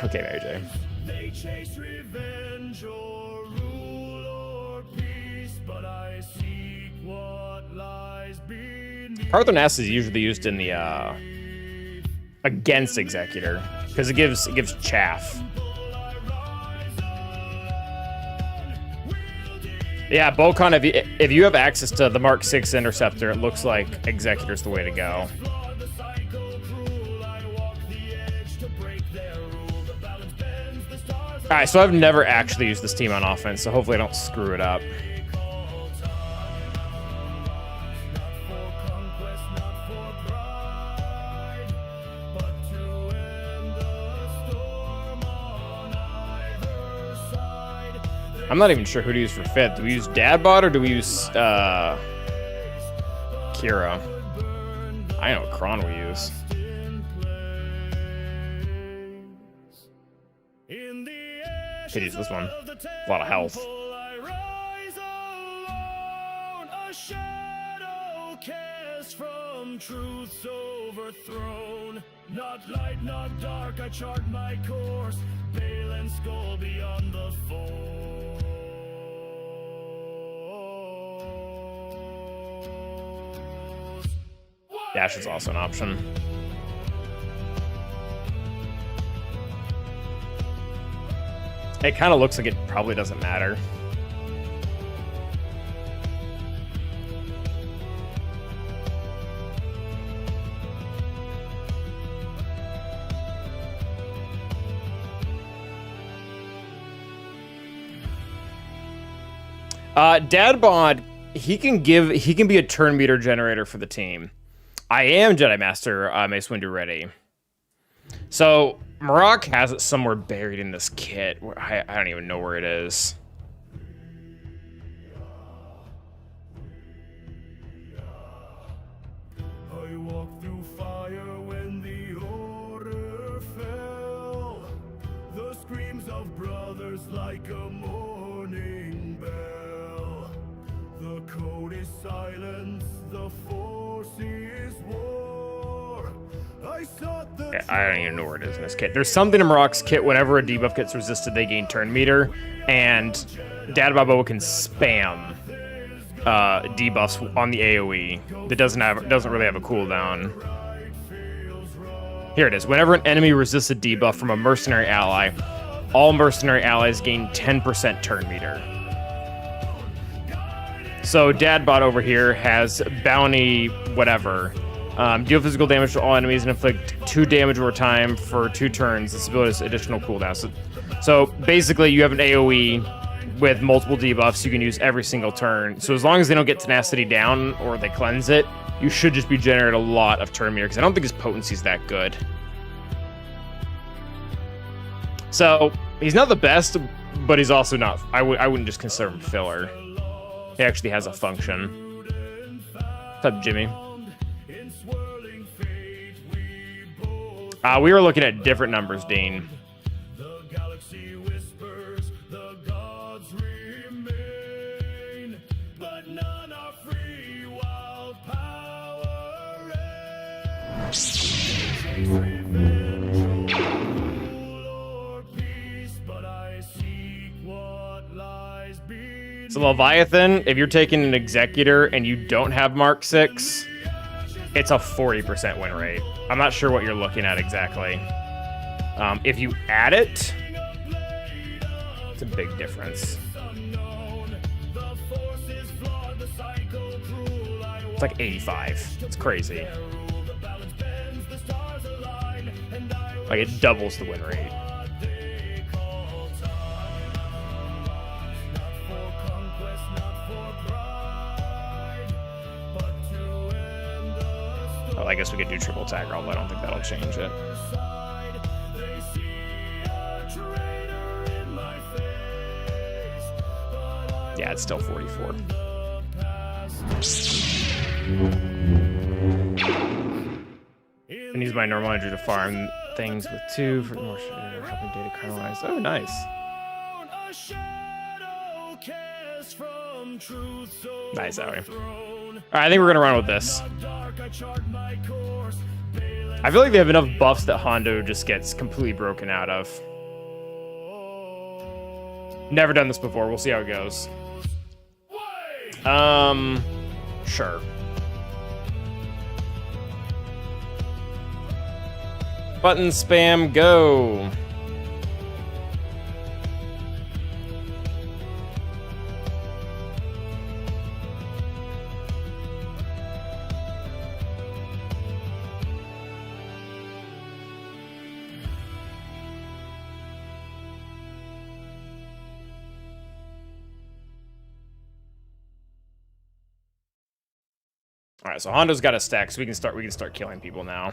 Okay, Mary J. They chase revenge or rule or peace, but I seek what lies beneath. Parthenas is usually used in the against Executor because it gives chaff. Yeah, Bocon, if you have access to the Mark 6 interceptor, it looks like Executor's the way to go. Alright, so I've never actually used this team on offense, so hopefully I don't screw it up. I'm not even sure who to use for 5th. Do we use Dadbot or do we use Kira? I know what Kron we use. Could use this one. A lot of health. Truth's overthrown. Not light, not dark, I chart my course. Bale and skull beyond the force. Dash is also an option. It kind of looks like it probably doesn't matter. Dadbod, he can be a turn meter generator for the team. I am Jedi Master Mace Windu ready. So Marok has it somewhere buried in this kit. I don't even know where it is. I walked through fire when the order fell. The screams of brothers like a morning bell. The code is silence, the force is war. I don't even know where it is in this kit. There's something in Marok's kit. Whenever a debuff gets resisted, they gain turn meter, and Dadbabo can spam debuffs on the AoE that doesn't really have a cooldown. Here it is. Whenever an enemy resists a debuff from a mercenary ally, all mercenary allies gain 10% turn meter. So Dadbot over here has bounty whatever. Deal physical damage to all enemies and inflict 2 damage over time for 2 turns. This ability has additional cooldown. So basically, you have an AoE with multiple debuffs you can use every single turn. So as long as they don't get tenacity down or they cleanse it, you should just be generating a lot of turn meter, because I don't think his potency is that good. So he's not the best, but he's also not. I wouldn't just consider him filler. He actually has a function. What's up, Jimmy? We were looking at different numbers, Dean. The galaxy whispers, the gods remain, but none are free while power reigns. Or peace, but I seek what lies beneath. So Leviathan, if you're taking an Executor and you don't have Mark 6, it's a 40% win rate. I'm not sure what you're looking at exactly. If you add it, it's a big difference. It's like 85. It's crazy. Like, it doubles the win rate. Well, I guess we could do triple tag roll, but I don't think that'll change it. Yeah, it's still 44. And use my normal energy to farm things with 2 for more helping data kernelize. Oh, nice. Nice, Howie. Alright, I think we're gonna run with this. I feel like they have enough buffs that Hondo just gets completely broken out of. Never done this before. We'll see how it goes. Sure. Button spam, go. All right, so Hondo's got a stack, so we can start killing people now.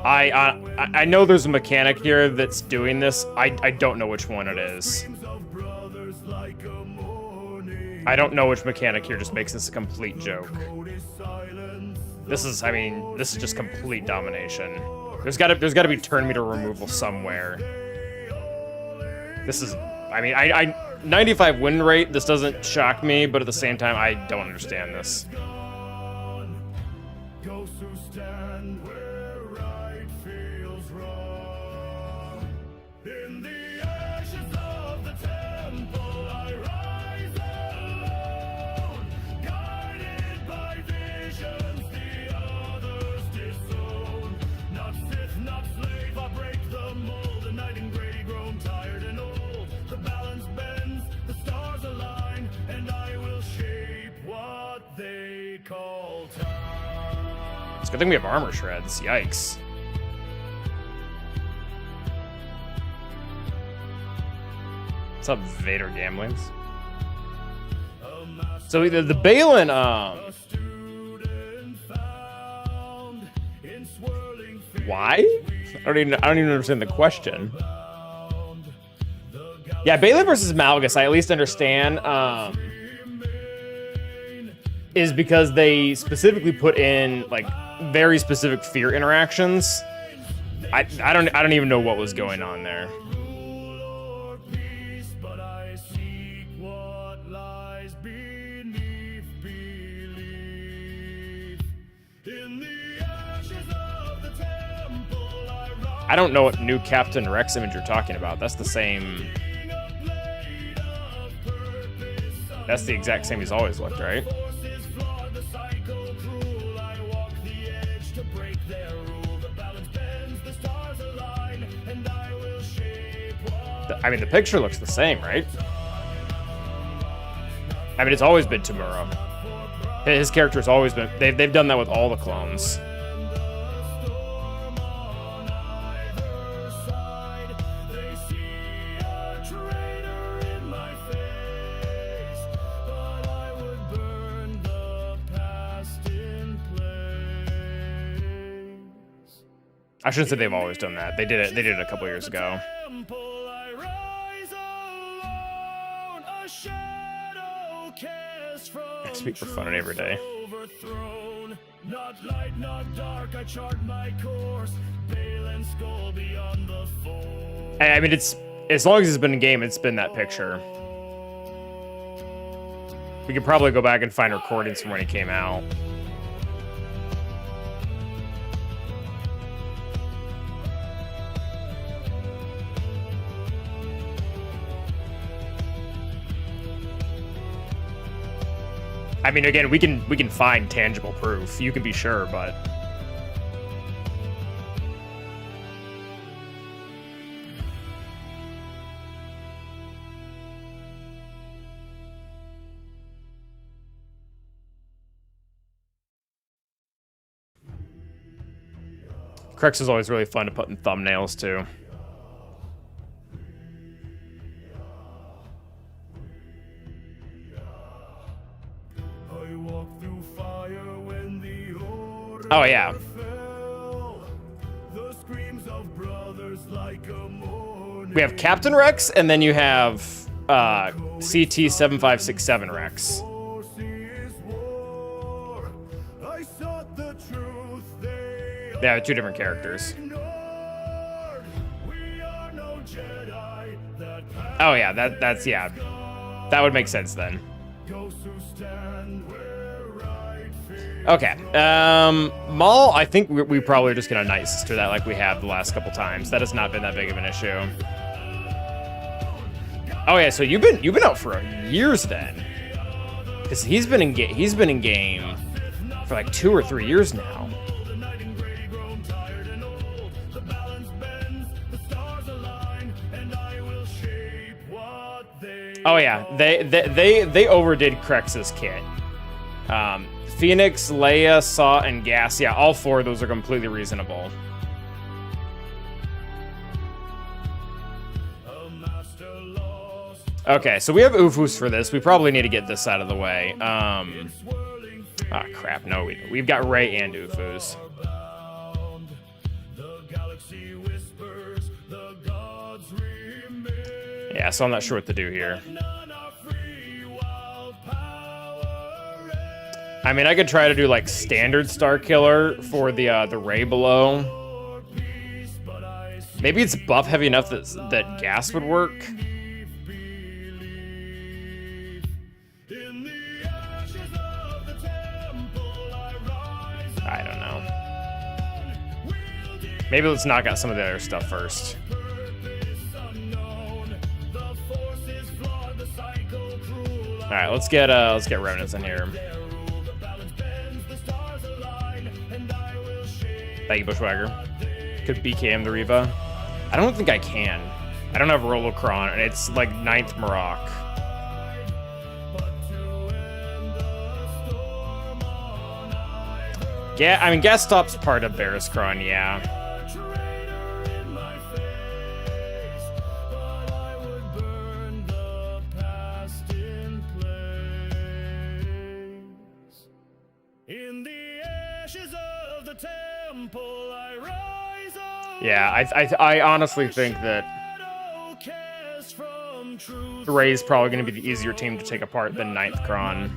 I know there's a mechanic here that's doing this. I don't know which one it is. I don't know which mechanic here just makes this a complete joke. This is just complete domination. There's got to be turn meter removal somewhere. This is, 95 win rate. This doesn't shock me, but at the same time, I don't understand this. It's a good thing we have armor shreds. Yikes. What's up, Vader Gamblings? So the Balin, why? I don't even understand the question. Yeah, Balin versus Malgus, I at least understand. Is because they specifically put in like very specific fear interactions. I don't even know what was going on there. I don't know what new Captain Rex image you're talking about. That's the same. That's the exact same he's always looked, right? The balance bends, the stars align, and I will shape what I mean, the picture looks the same, right? I mean, it's always been Tamura. His character's always been... They've done that with all the clones. I shouldn't say they've always done that. They did it. They did it a couple years ago. I speak for fun every day. Not light, not dark, I chart my course. I mean, it's as long as it's been in game, it's been that picture. We could probably go back and find recordings from when it came out. I mean, again, we can find tangible proof. You can be sure, but Crex is always really fun to put in thumbnails too. Oh yeah. We have Captain Rex, and then you have CT-7567 Rex. They have two different characters. Oh yeah, that's yeah. That would make sense then. Okay, Maul, I think we probably are just gonna Night Sister that like we have the last couple times. That has not been that big of an issue. Oh yeah, so you've been out for years then, because he's been in game for like 2 or 3 years now. Oh yeah, they overdid Crex's kit. Phoenix, Leia, Saw, and Gas. Yeah, all 4 of those are completely reasonable. Okay, so we have Ufus for this. We probably need to get this out of the way. Oh crap, no, we've got Rey and Ufus. Yeah, so I'm not sure what to do here. I mean, I could try to do like standard Star Killer for the Rey below. Maybe it's buff heavy enough that Gas would work. I don't know. Maybe let's knock out some of the other stuff first. All right, let's get Remnants in here. Thank you, Bushwhacker. Could BKM the Reva. I don't think I can. I don't have Rolocron, and it's like 9th Marok. Yeah, I mean, Gas Stop's part of Barriskron, yeah. Yeah, I honestly think that Rey's probably going to be the easier team to take apart than 9th Kron.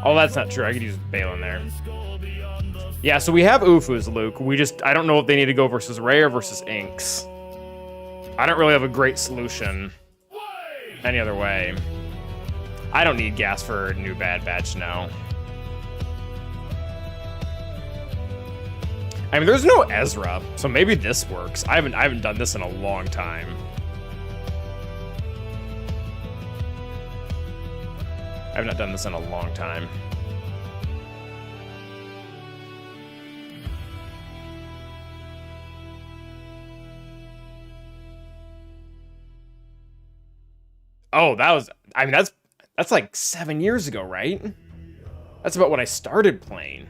Oh, that's not true. I could use Balin there. Yeah, so we have Ufus, Luke. I don't know if they need to go versus Rey or versus Inks. I don't really have a great solution any other way. I don't need Gas for a new Bad Batch now. I mean, there's no Ezra, so maybe this works. I haven't done this in a long time. I've not done this in a long time. Oh, that was, I mean, that's like 7 years ago, right? That's about when I started playing.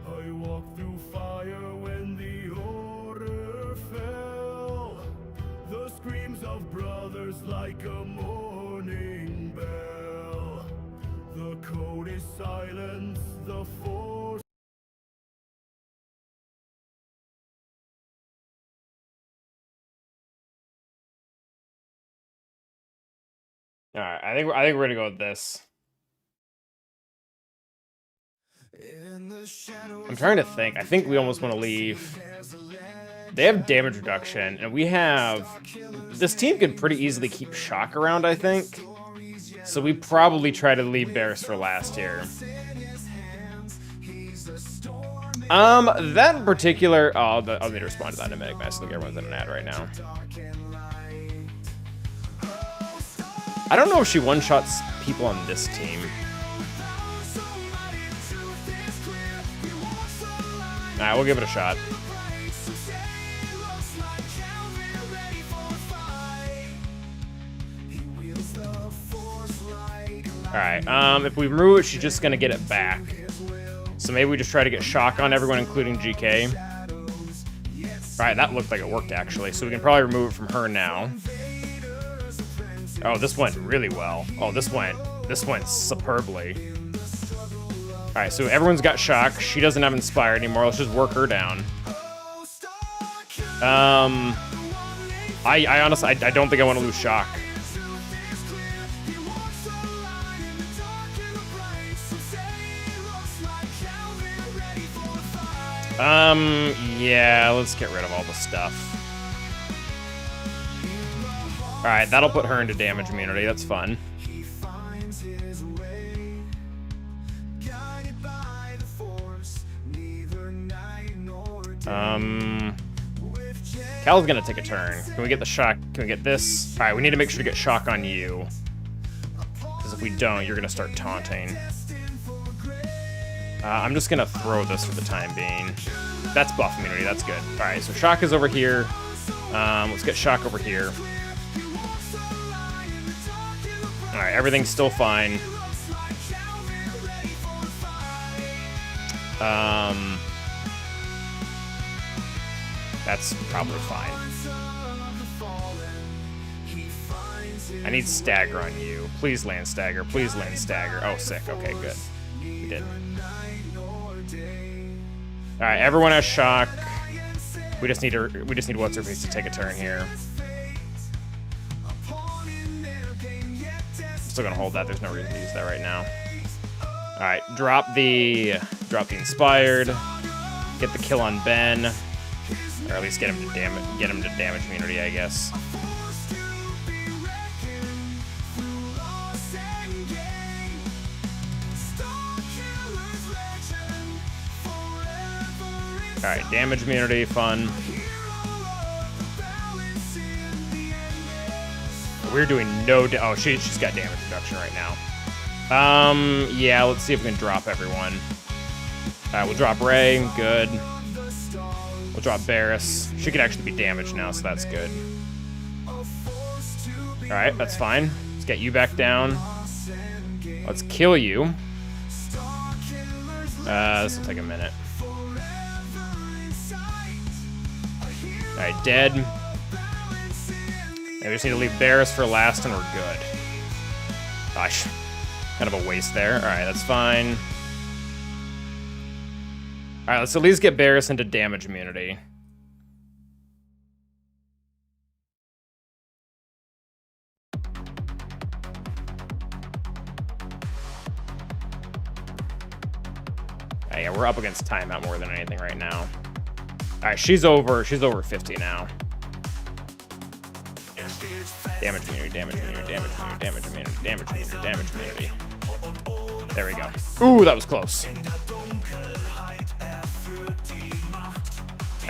I walked through fire when the order fell. The screams of brothers like a morning bell. The code is silence, the force. All right, I think we're gonna go with this. I'm trying to think. I think we almost want to leave. They have damage reduction, and we have... This team can pretty easily keep shock around, I think. So we probably try to leave Barris for last here. That in particular... Oh, I'll need to respond to that in a minute. I think everyone's in an ad right now. I don't know if she one-shots people on this team. Alright, we'll give it a shot. Alright, if we remove it, she's just gonna get it back. So maybe we just try to get shock on everyone, including GK. Alright, that looked like it worked, actually. So we can probably remove it from her now. Oh, this went really well. Oh, this went superbly. Alright, so everyone's got shock. She doesn't have inspire anymore. Let's just work her down. I honestly, I don't think I want to lose shock. Yeah, let's get rid of all the stuff. Alright, that'll put her into damage immunity. That's fun. Cal's gonna take a turn. Can we get the shock? Can we get this? Alright, we need to make sure to get shock on you. Because if we don't, you're gonna start taunting. I'm just gonna throw this for the time being. That's buff immunity, that's good. Alright, so shock is over here. Let's get shock over here. Alright, everything's still fine. That's probably fine. I need stagger on you. Please land stagger. Please land stagger. Oh, sick. Okay, good. We did. All right, everyone has shock. We just need what's her face to take a turn here. Still gonna hold that. There's no reason to use that right now. All right, drop the inspired. Get the kill on Ben. Or at least get him to damage immunity, I guess. Alright, damage immunity, fun. We're doing no oh, she's got damage reduction right now. Yeah, let's see if we can drop everyone. Alright, we'll drop Ray, good. We'll drop Barris. She could actually be damaged now, so that's good. Alright, that's fine. Let's get you back down. Let's kill you. This will take a minute. Alright, dead. And we just need to leave Barris for last and we're good. Gosh. Kind of a waste there. Alright, that's fine. Alright, let's at least get Barris into damage immunity. Yeah, we're up against timeout more than anything right now. Alright, she's over 50 now. Damage immunity, damage immunity, damage immunity, damage immunity, damage immunity, damage immunity. There we go. Ooh, that was close.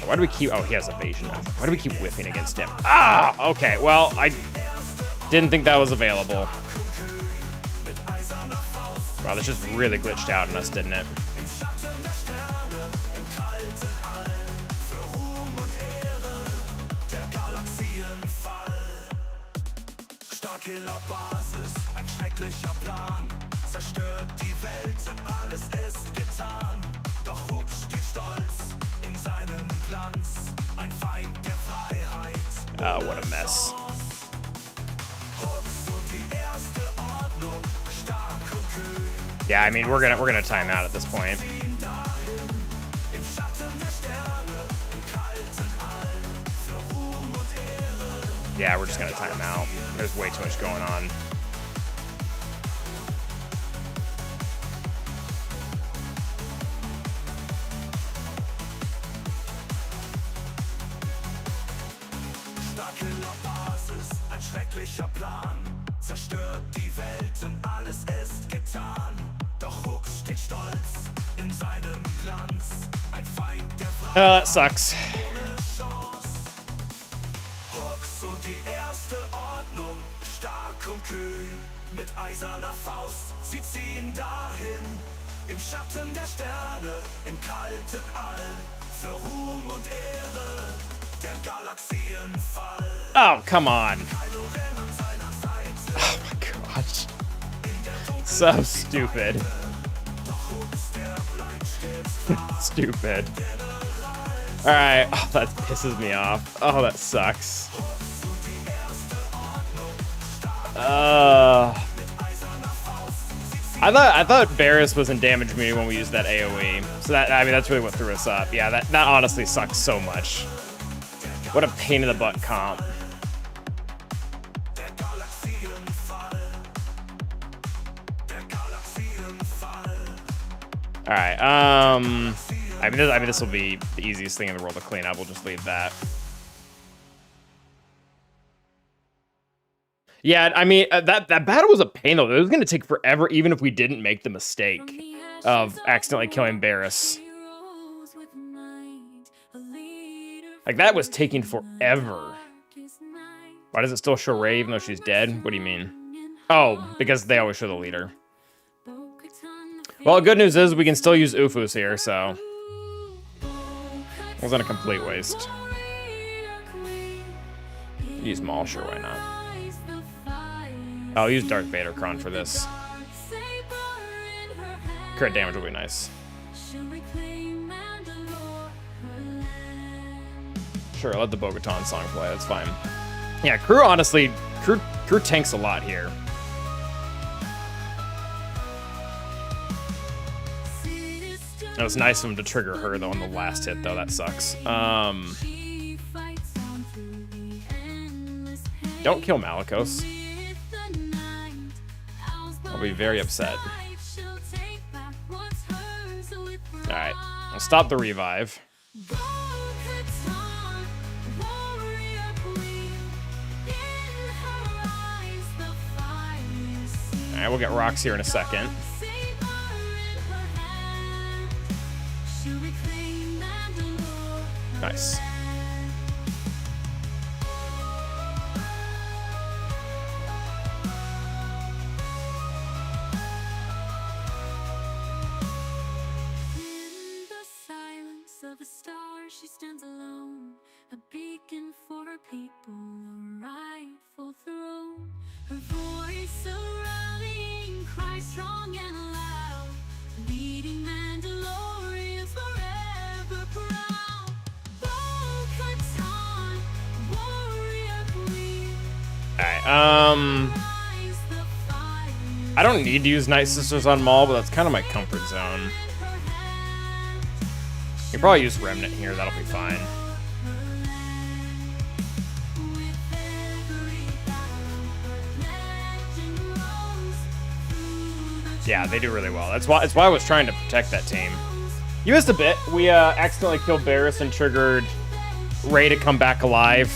Why do we keep... Oh, he has evasion. Why do we keep whiffing against him? Ah! Okay, well, I didn't think that was available. Wow, this just really glitched out on us, didn't it? Starkiller-Basis, ein schrecklicher Plan. Zerstört die Welt und alles ist getan. Doch Hook steht stolz in seinem Glanz. Ein Feind der Freiheit. Oh, what a mess. Hook so die erste Ordnung, stark und kühn. Yeah, I mean, we're gonna time out at this point. Ziehen dahin, im Schatten der Sterne, im kalten All. Für Ruhm und Ehre. Yeah, we're just gonna time out. There's way too much going on. Starkiller-Basis, ein schrecklicher Plan. Zerstört die Welt und alles ist getan. Doch Hook steht stolz in seinem Glanz. Ein Feind der Freiheit. That sucks. Ohne Chance. Hook so die erste Ordnung, stark und kühn. Mit eiserner Faust, sie ziehen dahin. Im Schatten der Sterne, im kalten All. Für Ruhm und Ehre, der Galaxienfall. Oh, come on. Kylo Ren an seiner Seite. Oh my gosh. So stupid. Doch Hooks, der bleibt stets Stupid. Alright. Oh, that pisses me off. Oh, that sucks. I thought Barris was in damage meter when we used that AoE. So that, I mean, that's really what threw us up. Yeah, that honestly sucks so much. What a pain in the butt comp. der Galaxienfall. Der Galaxienfall. Alright, I mean, this will be the easiest thing in the world to clean up. We'll just leave that. Yeah, I mean, that battle was a pain, though. It was going to take forever, even if we didn't make the mistake of accidentally killing Barris. Like, that was taking forever. Why does it still show Rey even though she's dead? What do you mean? Oh, because they always show the leader. Well, the good news is we can still use Ufus here, so... It wasn't a complete waste. Use Maul, sure, why not? I'll use Darth Datacron for this. Crit damage will be nice. Sure, let the Bo-Katan song play, that's fine. Yeah, Crew honestly, Crew tanks a lot here. It was nice of him to trigger her, though, on the last hit, though. That sucks. Don't kill Malicos. I'll be very upset. Alright, I'll stop the revive. Alright, we'll get rocks here in a second. Nice. Of a star, she stands alone, a beacon for her people, a rightful throne. Her voice a rallying cry, strong and loud, leading Mandalorians forever proud. Bo-Katan, warrior queen. Alright, I don't need to use Night Sisters on Maul, but that's kind of my comfort zone. You can probably use Remnant here, that'll be fine. Yeah, they do really well. That's why I was trying to protect that team. You missed a bit. We accidentally killed Barris and triggered Rey to come back alive.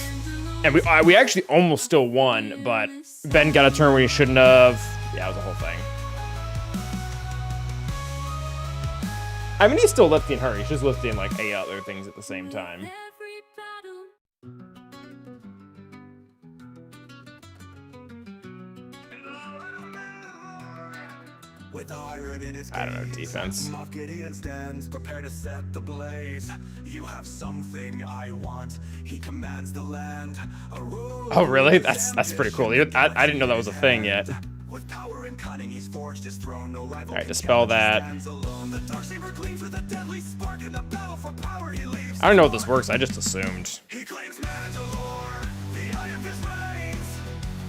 And we actually almost still won, but Ben got a turn when he shouldn't have. Yeah, it was a whole thing. I mean, he's still lifting her. He's just lifting, like, 8 other things at the same time. With all I don't know, defense. Moff Gideon stands, prepare to set the blaze. You have something I want. He commands the land. Oh, really? That's pretty cool. I didn't know that was a thing yet. With power and cunning, he's forged his throne. No rival. All right, dispel that. The Darksaber gleams with a deadly spark in the battle for power he leaves. I don't know if this works. I just assumed. He claims Mandalore, the eye of his reigns.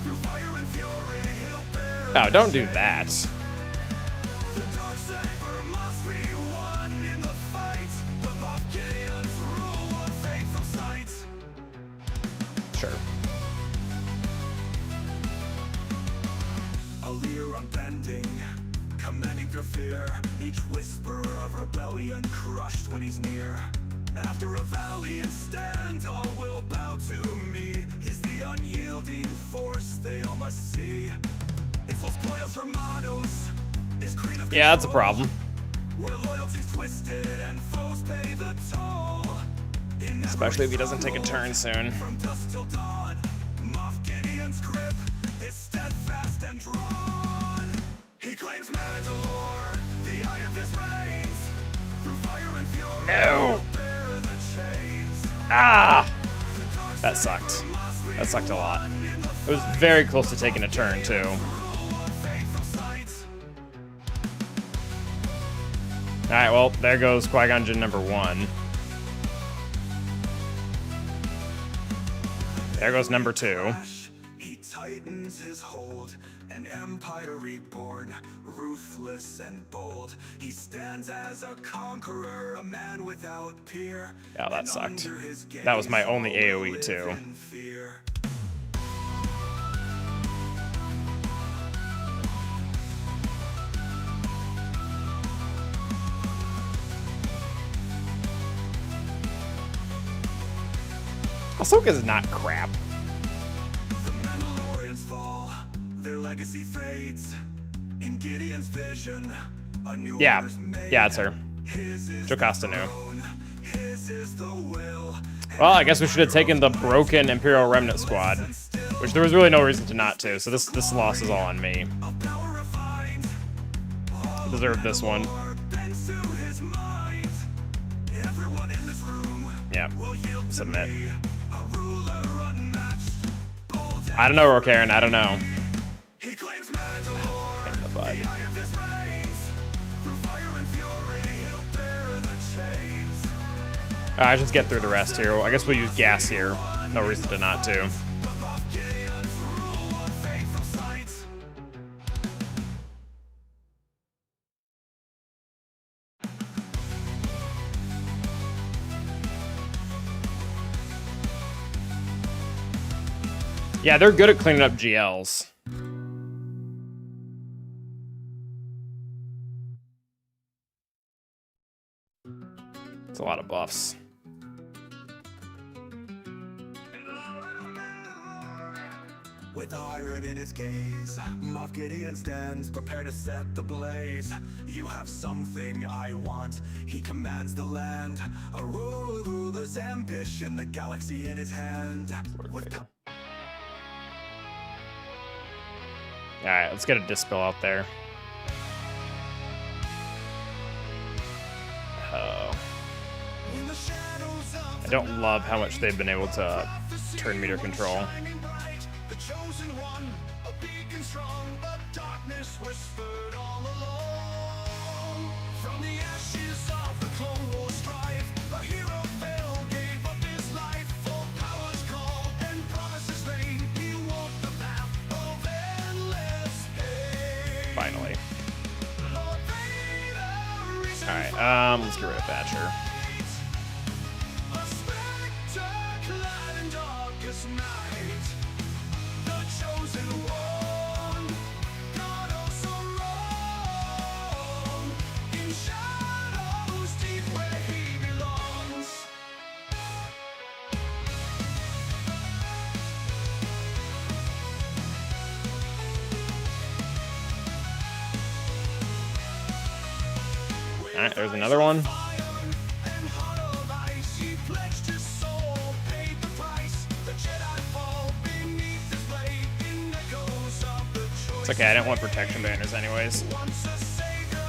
Through fire and fury, he'll bear. Oh, don't do that. The Darksaber must be won in the fight. The Moff Gideon's rule of faith from sight. Sure. A leer unbending, commanding through fear. Each whisper of rebellion crushed when he's near. After a valiant stand, all will bow to me. He's the unyielding force they all must see. It full spoils Hermanos. His creed of Yeah, that's a control. problem. Where loyalty's twisted and foes pay the toll. In Especially if he every doesn't take a turn soon. from dusk till dawn, Moff Gideon's grip is steadfast and drawn. He claims Mandalore, the eye of his reigns. Through fire and fury, No. bear the chains. Ah! That sucked. That sucked a lot. It was very close to taking a turn, too. Alright, well, there goes Qui-Gon Jinn number 1. There goes number 2. He tightens his hold, an empire reborn, ruthless and bold. He stands as a conqueror, a man without peer. Yeah, that And sucked. under his That was my gaze, only all AoE live too. in fear. Ahsoka's not crap. The Mandalorians fall, their legacy fades. In Gideon's vision, a new Yeah. order's made. Yeah, it's her. His is Jocasta the knew. throne, his is the will. Well, I guess we should have taken the broken Imperial Remnant squad, which there was really no reason to not to, so this loss is all on me. Of power refined, I deserve this one. bends to his mind. Everyone in this room Yeah, will yield to submit. me. A ruler unmatched, bold I don't know, Rokaren, I don't know. he claims Mandalore, In the butt. the eye of his reigns. Through fire and fury, he'll bear the chains. I just get through the rest here. I guess we'll use gas here. No reason to not to. The Moff Gideon's rule of faith from sight. Yeah, they're good at cleaning up GLs. It's a lot of buffs. With iron in his gaze, Moff Gideon stands, prepare to set the blaze. You have something I want, he commands the land. A ruler's ambition, the galaxy in his hand. With Alright, let's get a dispel out there. Oh. in the shadows of I don't love how much they've been able to turn meter control. shining bright, the chosen one, a beacon strong, the darkness whispered all along. From the ashes of the Clone Wars strife, a hero fell, gave up his life for power's call and promises vain. He walked the path of endless pain. Finally. Lord Vader, risen Alright, let's get rid of Thatcher. a spectre clad in darkest night, the chosen one, God also wrong, in shadows deep where he belongs. Alright, there's another one. Iron and heart of ice, he pledged his soul, paid the price. The Jedi fall beneath his blade in echoes of the choice. It's okay, I didn't want protection banners anyways. Once a savior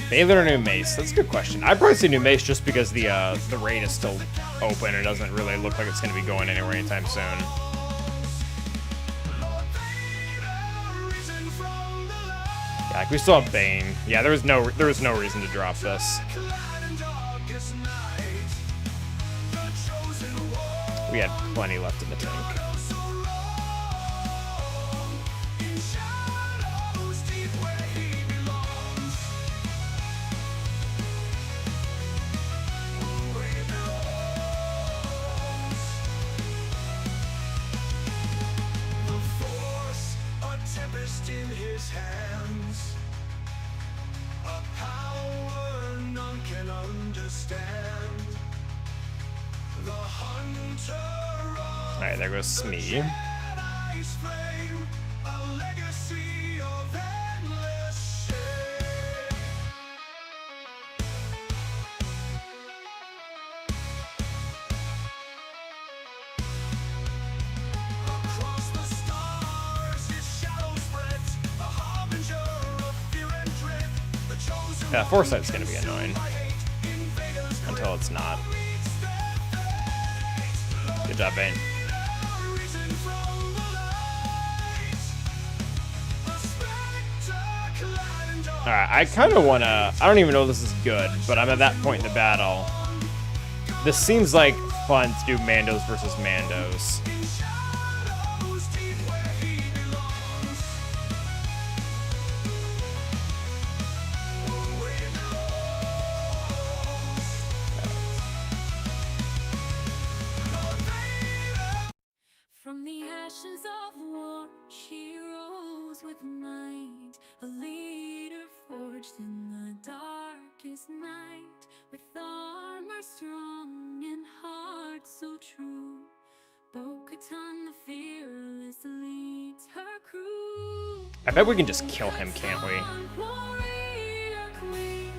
Baylor or new Mace? That's a good question. I'd probably say new Mace just because the raid is still open. It doesn't really look like it's going to be going anywhere anytime soon. Yeah, like we still have Bane. Yeah, there was no reason to drop this. We had plenty left in the tank. In his hands, a power none can understand. The hunter of All right, there goes Smee. Jedi's flame, a legacy of endless shame. Across the stars, his shadow spreads, a harbinger of fear and dread. The chosen Yeah, Foresight's gonna be annoying until it's not. Good job, Bane. risen from the light. A spectacle and All right, I kind of want to. I don't even know if this is good, but I'm at that point in the battle. This seems like fun to do Mandos versus Mandos. in shadows deep where he belongs. Where he belongs. From the ashes of war, she rose with might, a leader forged in the darkest night, with armor strong and heart so true. Bo-Katan the fearless leads her crew. I bet we can just kill him, can't we? Warrior queen,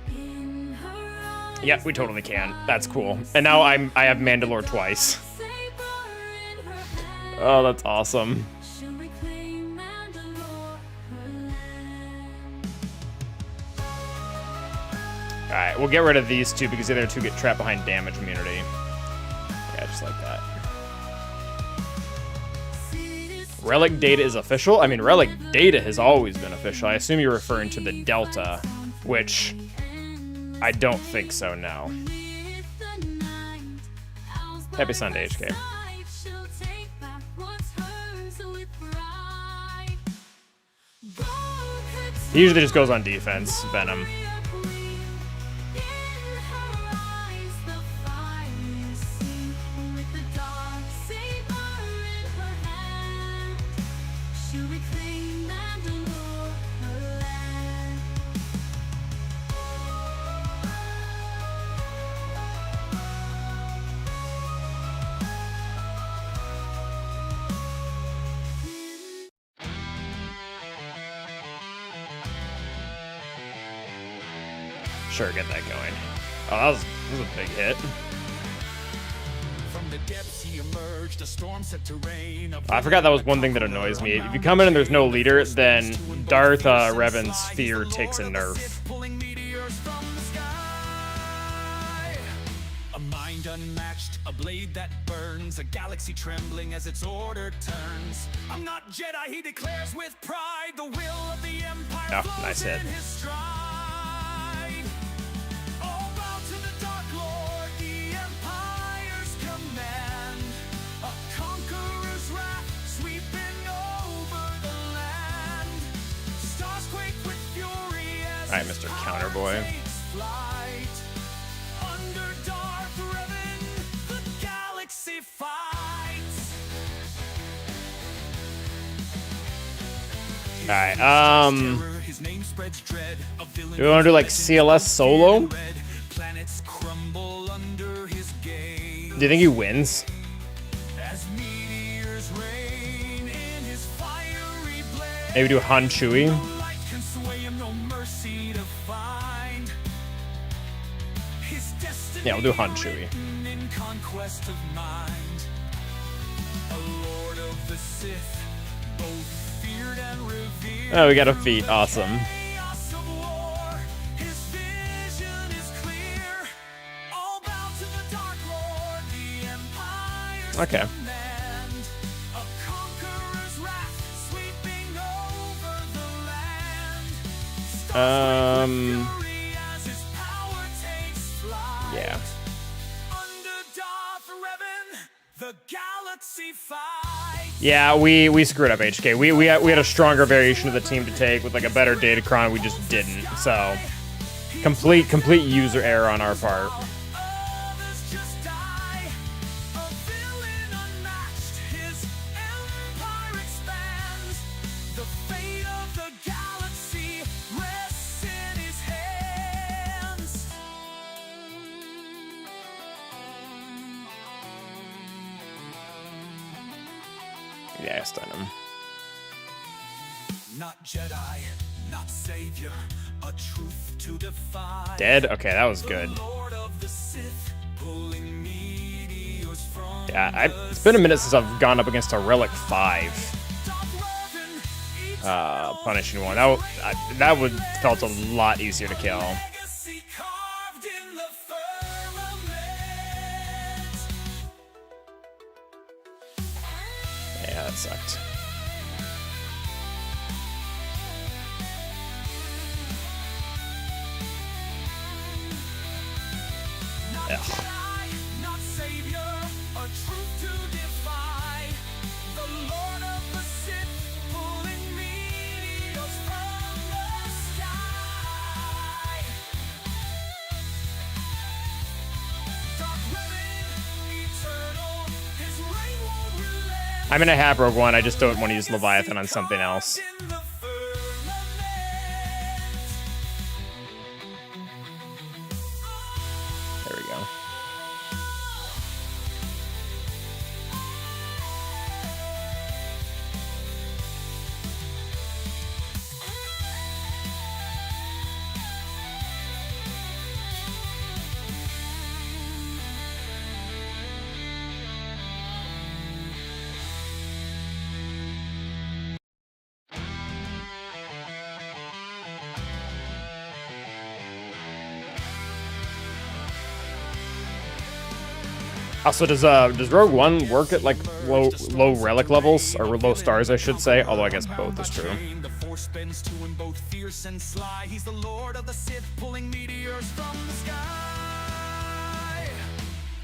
in her eyes Yeah, we totally can. That's cool. And now I have Mandalore twice. Oh, that's awesome. She'll reclaim Mandalore, her land. All right, we'll get rid of these two because the other two get trapped behind damage immunity. Yeah, just like that. Relic data is official? I mean, Relic data has always been official. I assume you're referring to the Delta, which I don't think so, no. Happy Sunday, HK. He usually just goes on defense, Venom. Sure, get that going. Oh, that was a big hit. From the depths he emerged, a storm set to rain. I forgot that was one thing that annoys me. If you come in and there's no leader, then Darth Revan's fear takes a nerf. Pulling meteors from the sky. A mind unmatched, a blade that burns, a galaxy trembling as its order turns. I'm not Jedi, he declares with pride. The will of the Empire Oh, nice hit. in his stride. All bow to the Dark Lord, the Empire's command. A conqueror's wrath sweeping over the land. Stars quake with fury as All right, Mr. Counterboy. takes flight. Under Darth Revan, the galaxy fights. All right, His name spreads dread. A villain do we want to do like CLS solo? Do red. Planets crumble under his gaze. you think he wins? As meteors rain in his fiery blaze. Maybe do Han Chewie? No light can sway him, no mercy to find. His destiny Yeah, we'll do Han Chewie. written in conquest of mind. A lord of the Sith, both feared and revered. Oh, we got a feat. Awesome. Chaos of war, his Okay. Yeah. Yeah, we screwed up HK. We had a stronger variation of the team to take with like a better Datacron. We just didn't. So complete user error on our part. Yeah, I stun him. Not Jedi, not savior, a truth to defy. Dead? Okay, that was good. Yeah, it's been a minute since I've gone up against a Relic 5. Punishing one. That would felt a lot easier to kill. Yeah, that sucked. Ugh. I'm in a half rogue one. I just don't want to use Leviathan on something else. There we go. Also, does Rogue One work at like low relic levels or low stars, I should say? Although I guess both is true. The force bends to him both fierce and sly. He's the Lord of the Sith, pulling meteors from the sky.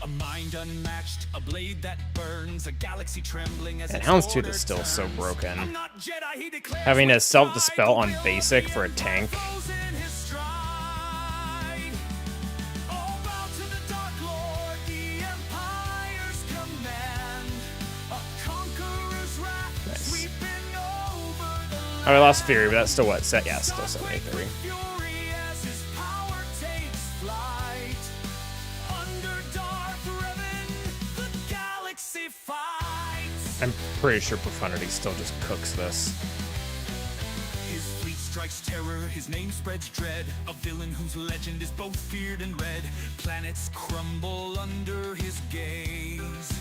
A mind unmatched, a blade that burns, a galaxy trembling as And its Houndstooth order is still so turns. broken. I'm not Jedi, he declares, Having a with self-dispel on pride, basic for a tank. foes in his stride. All bow to the Dark Lord, the Empire's command. A conqueror's wrath Nice. sweeping over the land. Oh, I lost Fury, but that's still what? Set? Yeah, still 73. Fury as his power takes flight. Under Darth Revan, the galaxy fights. I'm pretty sure Profundity still just cooks this. His fleet strikes terror, his name spreads dread. A villain whose legend is both feared and read. Planets crumble under his gaze.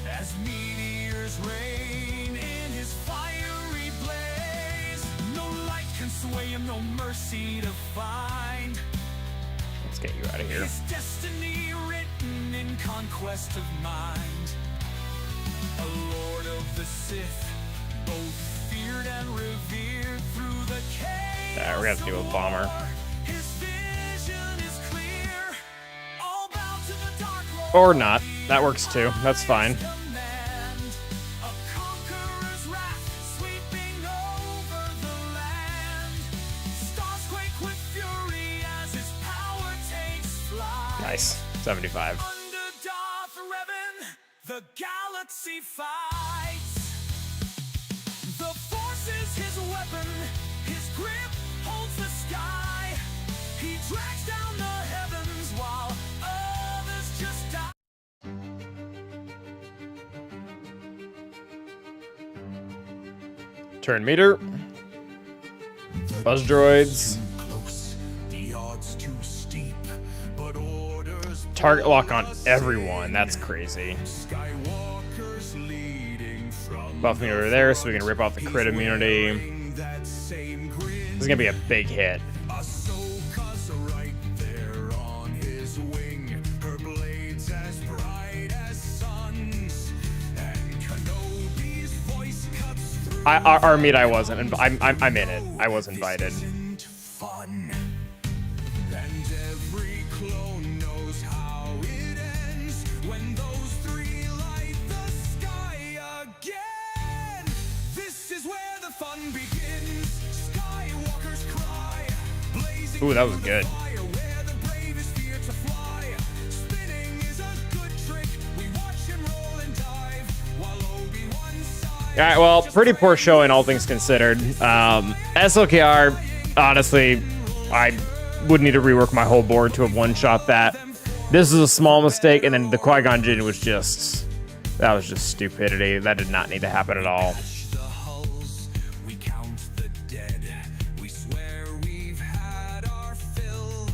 As meteors rain in his fiery blaze. No light can sway him, no mercy to find. Let's get you out of here. His destiny written in conquest of mind. A lord of the Sith, both feared and revered through the chaos. We're gonna have to deal with Bomber. His vision is clear. All bow to the Dark Lord. Or not. That works too. That's fine. Command. A conqueror's wrath sweeping over the land. Stars quake with fury as his power takes flight. Nice. 75. Under Darth Revan, the galaxy fights. The Force is his weapon, his grip holds the sky. He drags down the heavens while others just die. Turn meter. Buzz droids. Close, the odds too steep, but orders Target lock on everyone. That's crazy. Skywalker's leading from Buff me over there so we can rip off the crit immunity. wearing that same grin. This is gonna be a big hit. Ahsoka's right there on his wing. Her blades as bright as sun. Our meet, I wasn't. And I'm in it. I was invited. Isn't fun. And every clone knows how it ends when those three light the sky again. This is where the fun begins. Skywalker's cry, blazing Ooh, that was through the good. fire where the bravest fear to fly. Spinning is a good trick. We watch him roll and dive while Obi-Wan sighs. All right, well, pretty poor showing, all things considered. SLKR, honestly, I would need to rework my whole board to have one-shot that. This is a small mistake, and then the Qui-Gon Jinn was just... That was just stupidity. That did not need to happen at all. The hulls, we count the dead. We swear we've had our fill.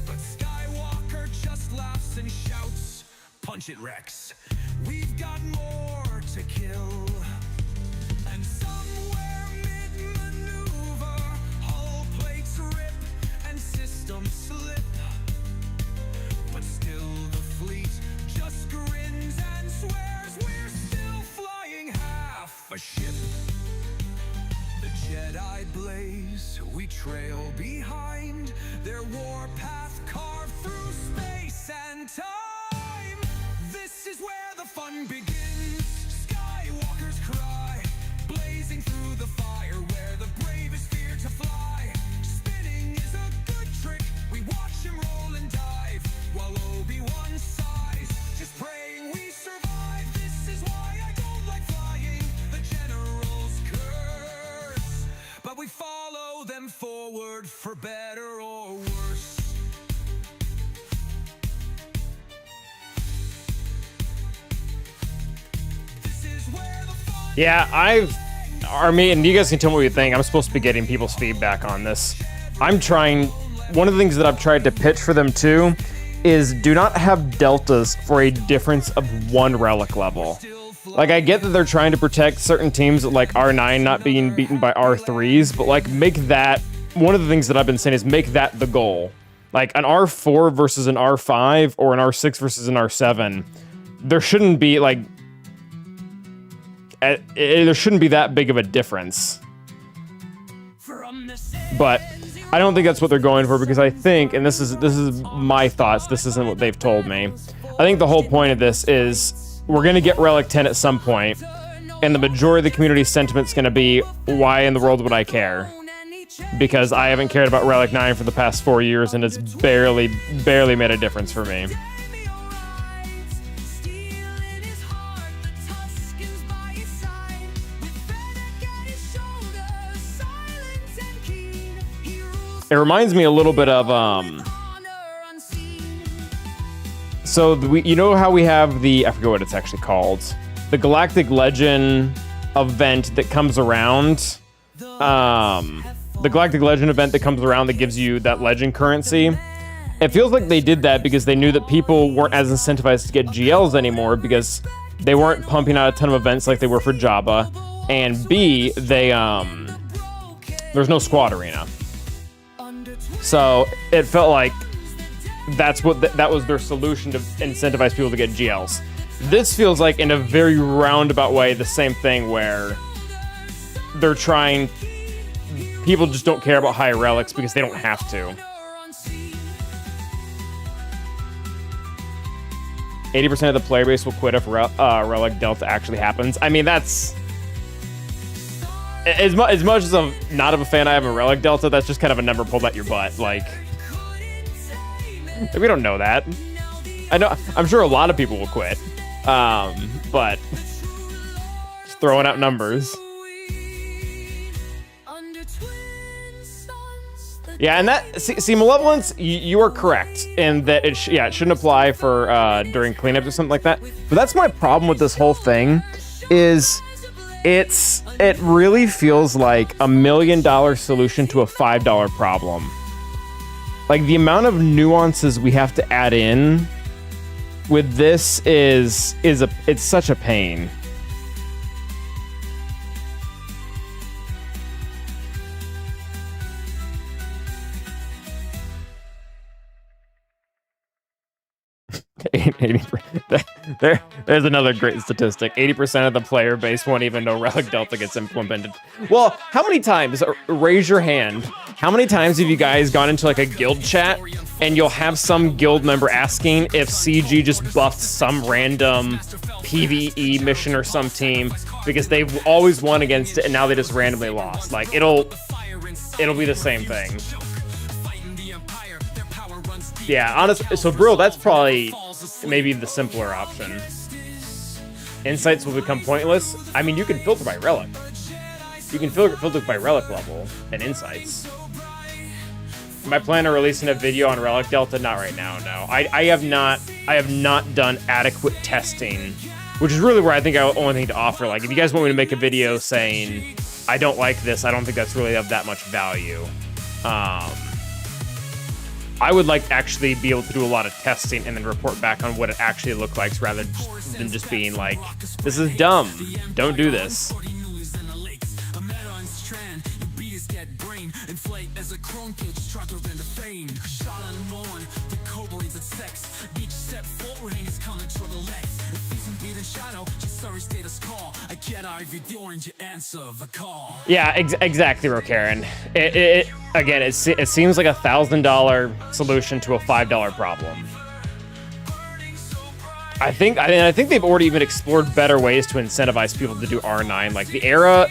But Skywalker just laughs and shouts, "Punch it, Rex. We've got more to kill." And somewhere mid-maneuver, hull plates rip and systems slip. But still the fleet just grins and swears we're still flying half a ship. The Jedi blaze, we trail behind their warpath carved through space and time. This is where the fun begins. Skywalker's cry, blazing through the fire where the bravest fear to fly. Spinning is a good trick. We watch him roll and dive while Obi-Wan sighs, just praying we survive. This is why I don't like flying. The generals curse, but we follow them forward for better or worse. This is where the fun Yeah, Army, and you guys can tell me what you think. I'm supposed to be getting people's feedback on this. I'm trying... One of the things that I've tried to pitch for them, too, is do not have deltas for a difference of one relic level. Like, I get that they're trying to protect certain teams, like R9 not being beaten by R3s, but, like, make that... One of the things that I've been saying is make that the goal. Like, an R4 versus an R5, or an R6 versus an R7, there shouldn't be, like... there shouldn't be that big of a difference. But I don't think that's what they're going for, because I think, and this is my thoughts, this isn't what they've told me. I think the whole point of this is we're going to get Relic 10 at some point, and the majority of the community sentiment's going to be, why in the world would I care? Because I haven't cared about Relic 9 for the past 4 years, and it's barely made a difference for me. It reminds me a little bit of, so you know how we have the, I forget what it's actually called, the Galactic Legend event that comes around, the Galactic Legend event that comes around that gives you that legend currency. It feels like they did that because they knew that people weren't as incentivized to get GLs anymore because they weren't pumping out a ton of events like they were for Jabba, and B, there's no squad arena. So it felt like that's what that was their solution to incentivize people to get GLs. This feels like, in a very roundabout way, the same thing where they're trying... People just don't care about higher relics because they don't have to. 80% of the player base will quit if Relic Delta actually happens. I mean, that's... As much as I'm not of a fan I have a Relic Delta, that's just kind of a number pulled out your butt. Like, we don't know that. I'm sure a lot of people will quit. But just throwing out numbers. Yeah, and that see Malevolence, you are correct in that it shouldn't apply for during cleanups or something like that. But that's my problem with this whole thing, is it really feels like $1 million solution to a $5 problem. Like, the amount of nuances we have to add in with this it's such a pain. There's another great statistic. 80% of the player base won't even know Relic Delta gets implemented. Well, how many times, raise your hand, how many times have you guys gone into like a guild chat and you'll have some guild member asking if CG just buffed some random PvE mission or some team because they've always won against it and now they just randomly lost. Like it'll be the same thing. Yeah, honestly, so Brill, that's probably maybe the simpler option. Insights will become pointless. I mean, you can filter by relic. You can filter by relic level and insights. Am I planning on releasing a video on Relic Delta? Not right now, no. I have not done adequate testing, which is really where I think I have the only thing to offer. Like, if you guys want me to make a video saying, I don't like this, I don't think that's really of that much value. I would like to actually be able to do a lot of testing and then report back on what it actually looked like rather than just being like, this is dumb, don't do this. Yeah, exactly, Rokaren. Again, it seems like $1,000 solution to a $5 problem. I think they've already even explored better ways to incentivize people to do R9. Like the era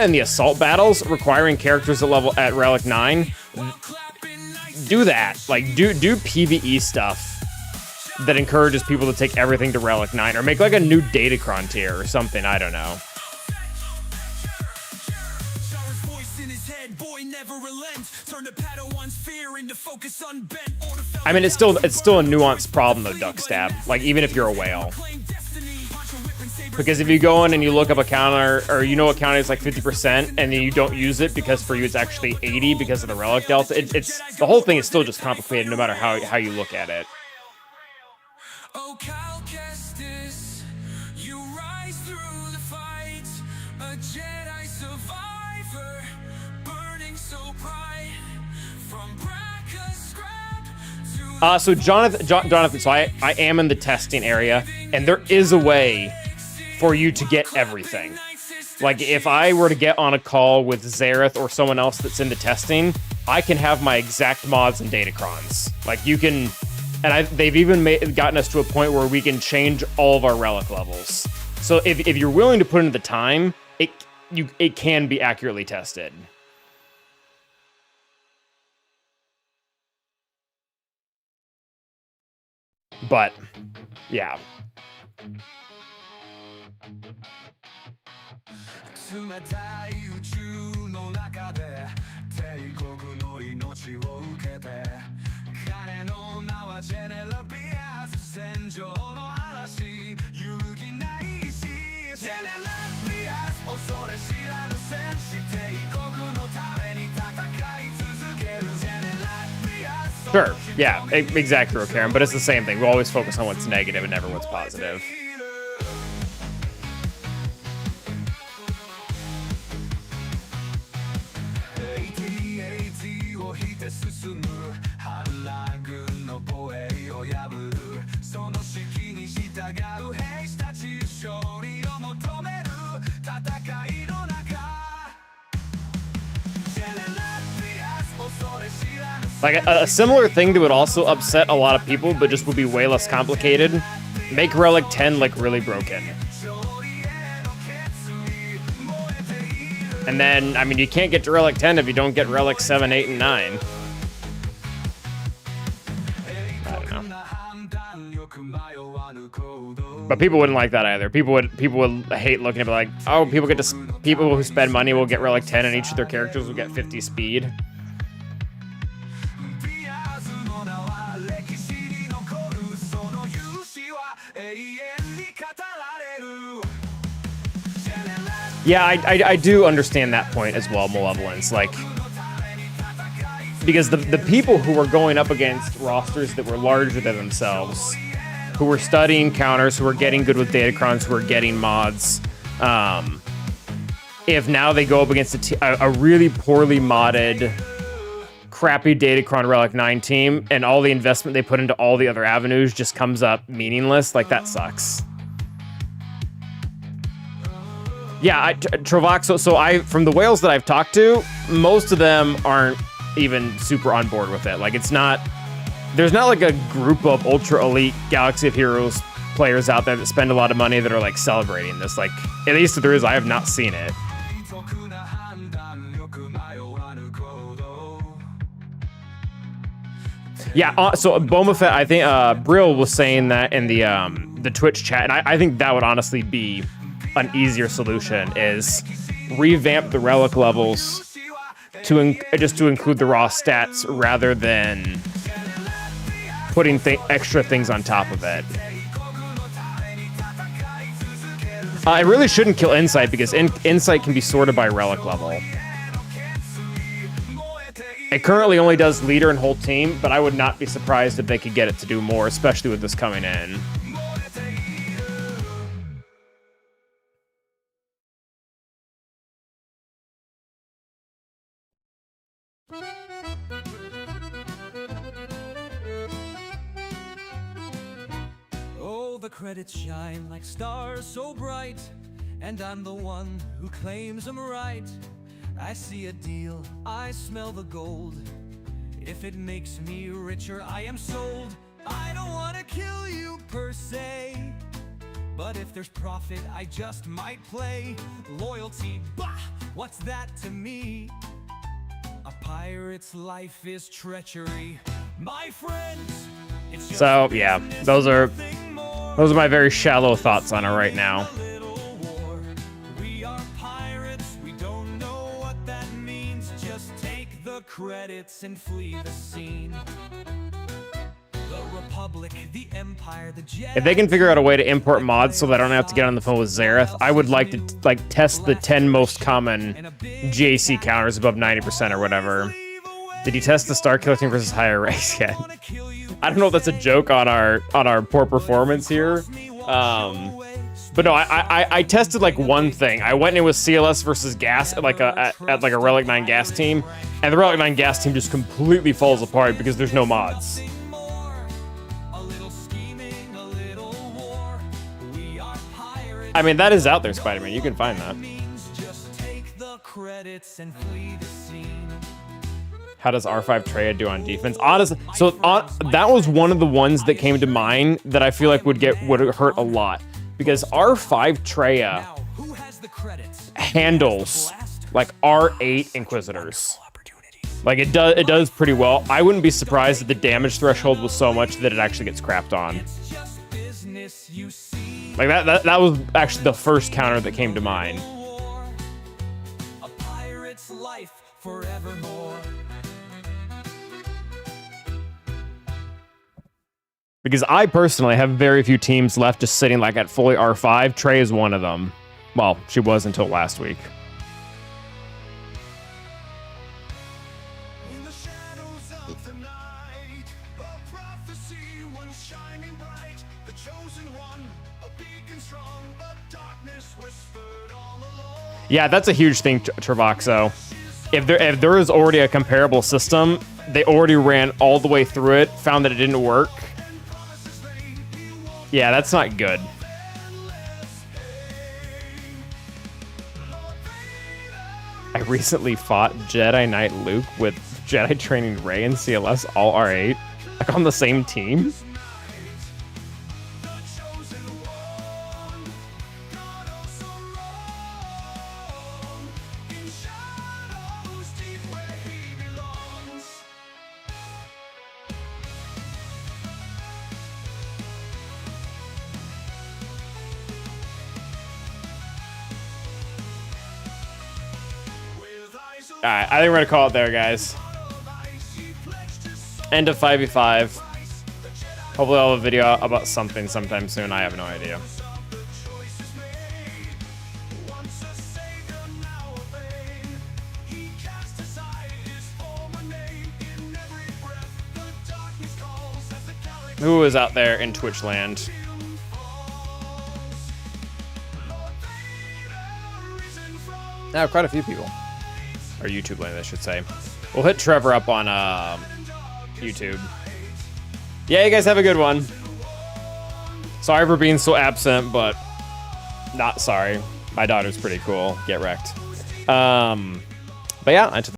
and the assault battles requiring characters at Relic 9. Do that. Like do PvE stuff that encourages people to take everything to Relic 9, or make like a new Datacron tier or something. I don't know. I mean, it's still a nuanced problem though, Duckstab. Like even if you're a whale, because if you go in and you look up a counter, or you know a counter is like 50%, and then you don't use it because for you it's actually 80 because of the Relic Delta. It's the whole thing is still just complicated no matter how you look at it. Oh, Cal Kestis, you rise through the fight, a Jedi survivor, burning so bright, from Bracca's scrap to... So Jonathan, so I am in the testing area, and there is a way for you to get everything. Like, if I were to get on a call with Zareth or someone else that's into testing, I can have my exact mods and Datacrons. Like, you can... And they've even gotten us to a point where we can change all of our relic levels. So if you're willing to put in the time, it can be accurately tested. But yeah. Sure, yeah, exactly, Rokaren, but it's the same thing. We always focus on what's negative and never what's positive. Like a similar thing that would also upset a lot of people, but just would be way less complicated. Make Relic 10 like really broken. And then, I mean, you can't get to Relic 10 if you don't get Relic 7, 8, and 9. I don't know. But people wouldn't like that either. People would hate looking at it like, oh, people who spend money will get Relic 10 and each of their characters will get 50 speed. Yeah, I do understand that point as well, Malevolence. Like, because the people who were going up against rosters that were larger than themselves, who were studying counters, who were getting good with Datacrons, who were getting mods, if now they go up against a really poorly modded crappy Datacron Relic 9 team, and all the investment they put into all the other avenues just comes up meaningless. Like, that sucks. Yeah, Trovox, so from the whales that I've talked to, most of them aren't even super on board with it. Like, there's not like a group of ultra elite Galaxy of Heroes players out there that spend a lot of money that are like celebrating this. Like, at least if there is, I have not seen it. Yeah, so Boba Fett, I think Brill was saying that in the Twitch chat, and I think that would honestly be an easier solution, is revamp the relic levels to just to include the raw stats rather than putting extra things on top of it. It really shouldn't kill Insight, because Insight can be sorted by relic level. It currently only does leader and whole team, but I would not be surprised if they could get it to do more, especially with this coming in. Oh, the credits shine like stars so bright, and I'm the one who claims I'm right. I see a deal, I smell the gold. If it makes me richer, I am sold. I don't want to kill you per se, but if there's profit, I just might play. Loyalty, bah, what's that to me? A pirate's life is treachery, my friends. It's just So yeah, those are my very shallow thoughts on it right now. We are pirates, we don't know what that means. Just take the credits and flee the scene. The Republic, the Empire, the Jedi. If they can figure out a way to import mods so that I don't have to get on the phone with Zareth, I would like to test the 10 most common GAC counters above 90% or whatever. Did you test the Star Killer team versus higher ranks yet? I don't know if that's a joke on our poor performance here. But no, I tested like one thing. I went in with CLS versus gas at like a Relic 9 gas team, and the Relic 9 gas team just completely falls apart because there's no mods. I mean, that is out there, Spider-Man. You can find that. How does R5 Traya do on defense? Honestly, that was one of the ones that came to mind that I feel like would hurt a lot, because R5 Traya handles like R8 Inquisitors. Like, it does pretty well. I wouldn't be surprised if the damage threshold was so much that it actually gets crapped on. Like that was actually the first counter that came to mind. A pirate's life forevermore. Because I personally have very few teams left just sitting like at fully R5. Trey is one of them. Well, she was until last week. In the shadows of the night, a prophecy once shining bright. The chosen one, a beacon strong, but darkness whispered all along. Yeah, that's a huge thing, Travaxo. If there is already a comparable system, they already ran all the way through it, found that it didn't work. Yeah, that's not good. I recently fought Jedi Knight Luke with Jedi Training Rey and CLS all R8, like on the same team. Alright, I think we're gonna call it there, guys. End of 5v5. Hopefully I'll have a video about something sometime soon. I have no idea. Who is out there in Twitch land? Quite a few people. Or YouTube land, I should say. We'll hit Trevor up on YouTube. Yeah, you guys have a good one. Sorry for being so absent, but not sorry. My daughter's pretty cool. Get wrecked. But yeah,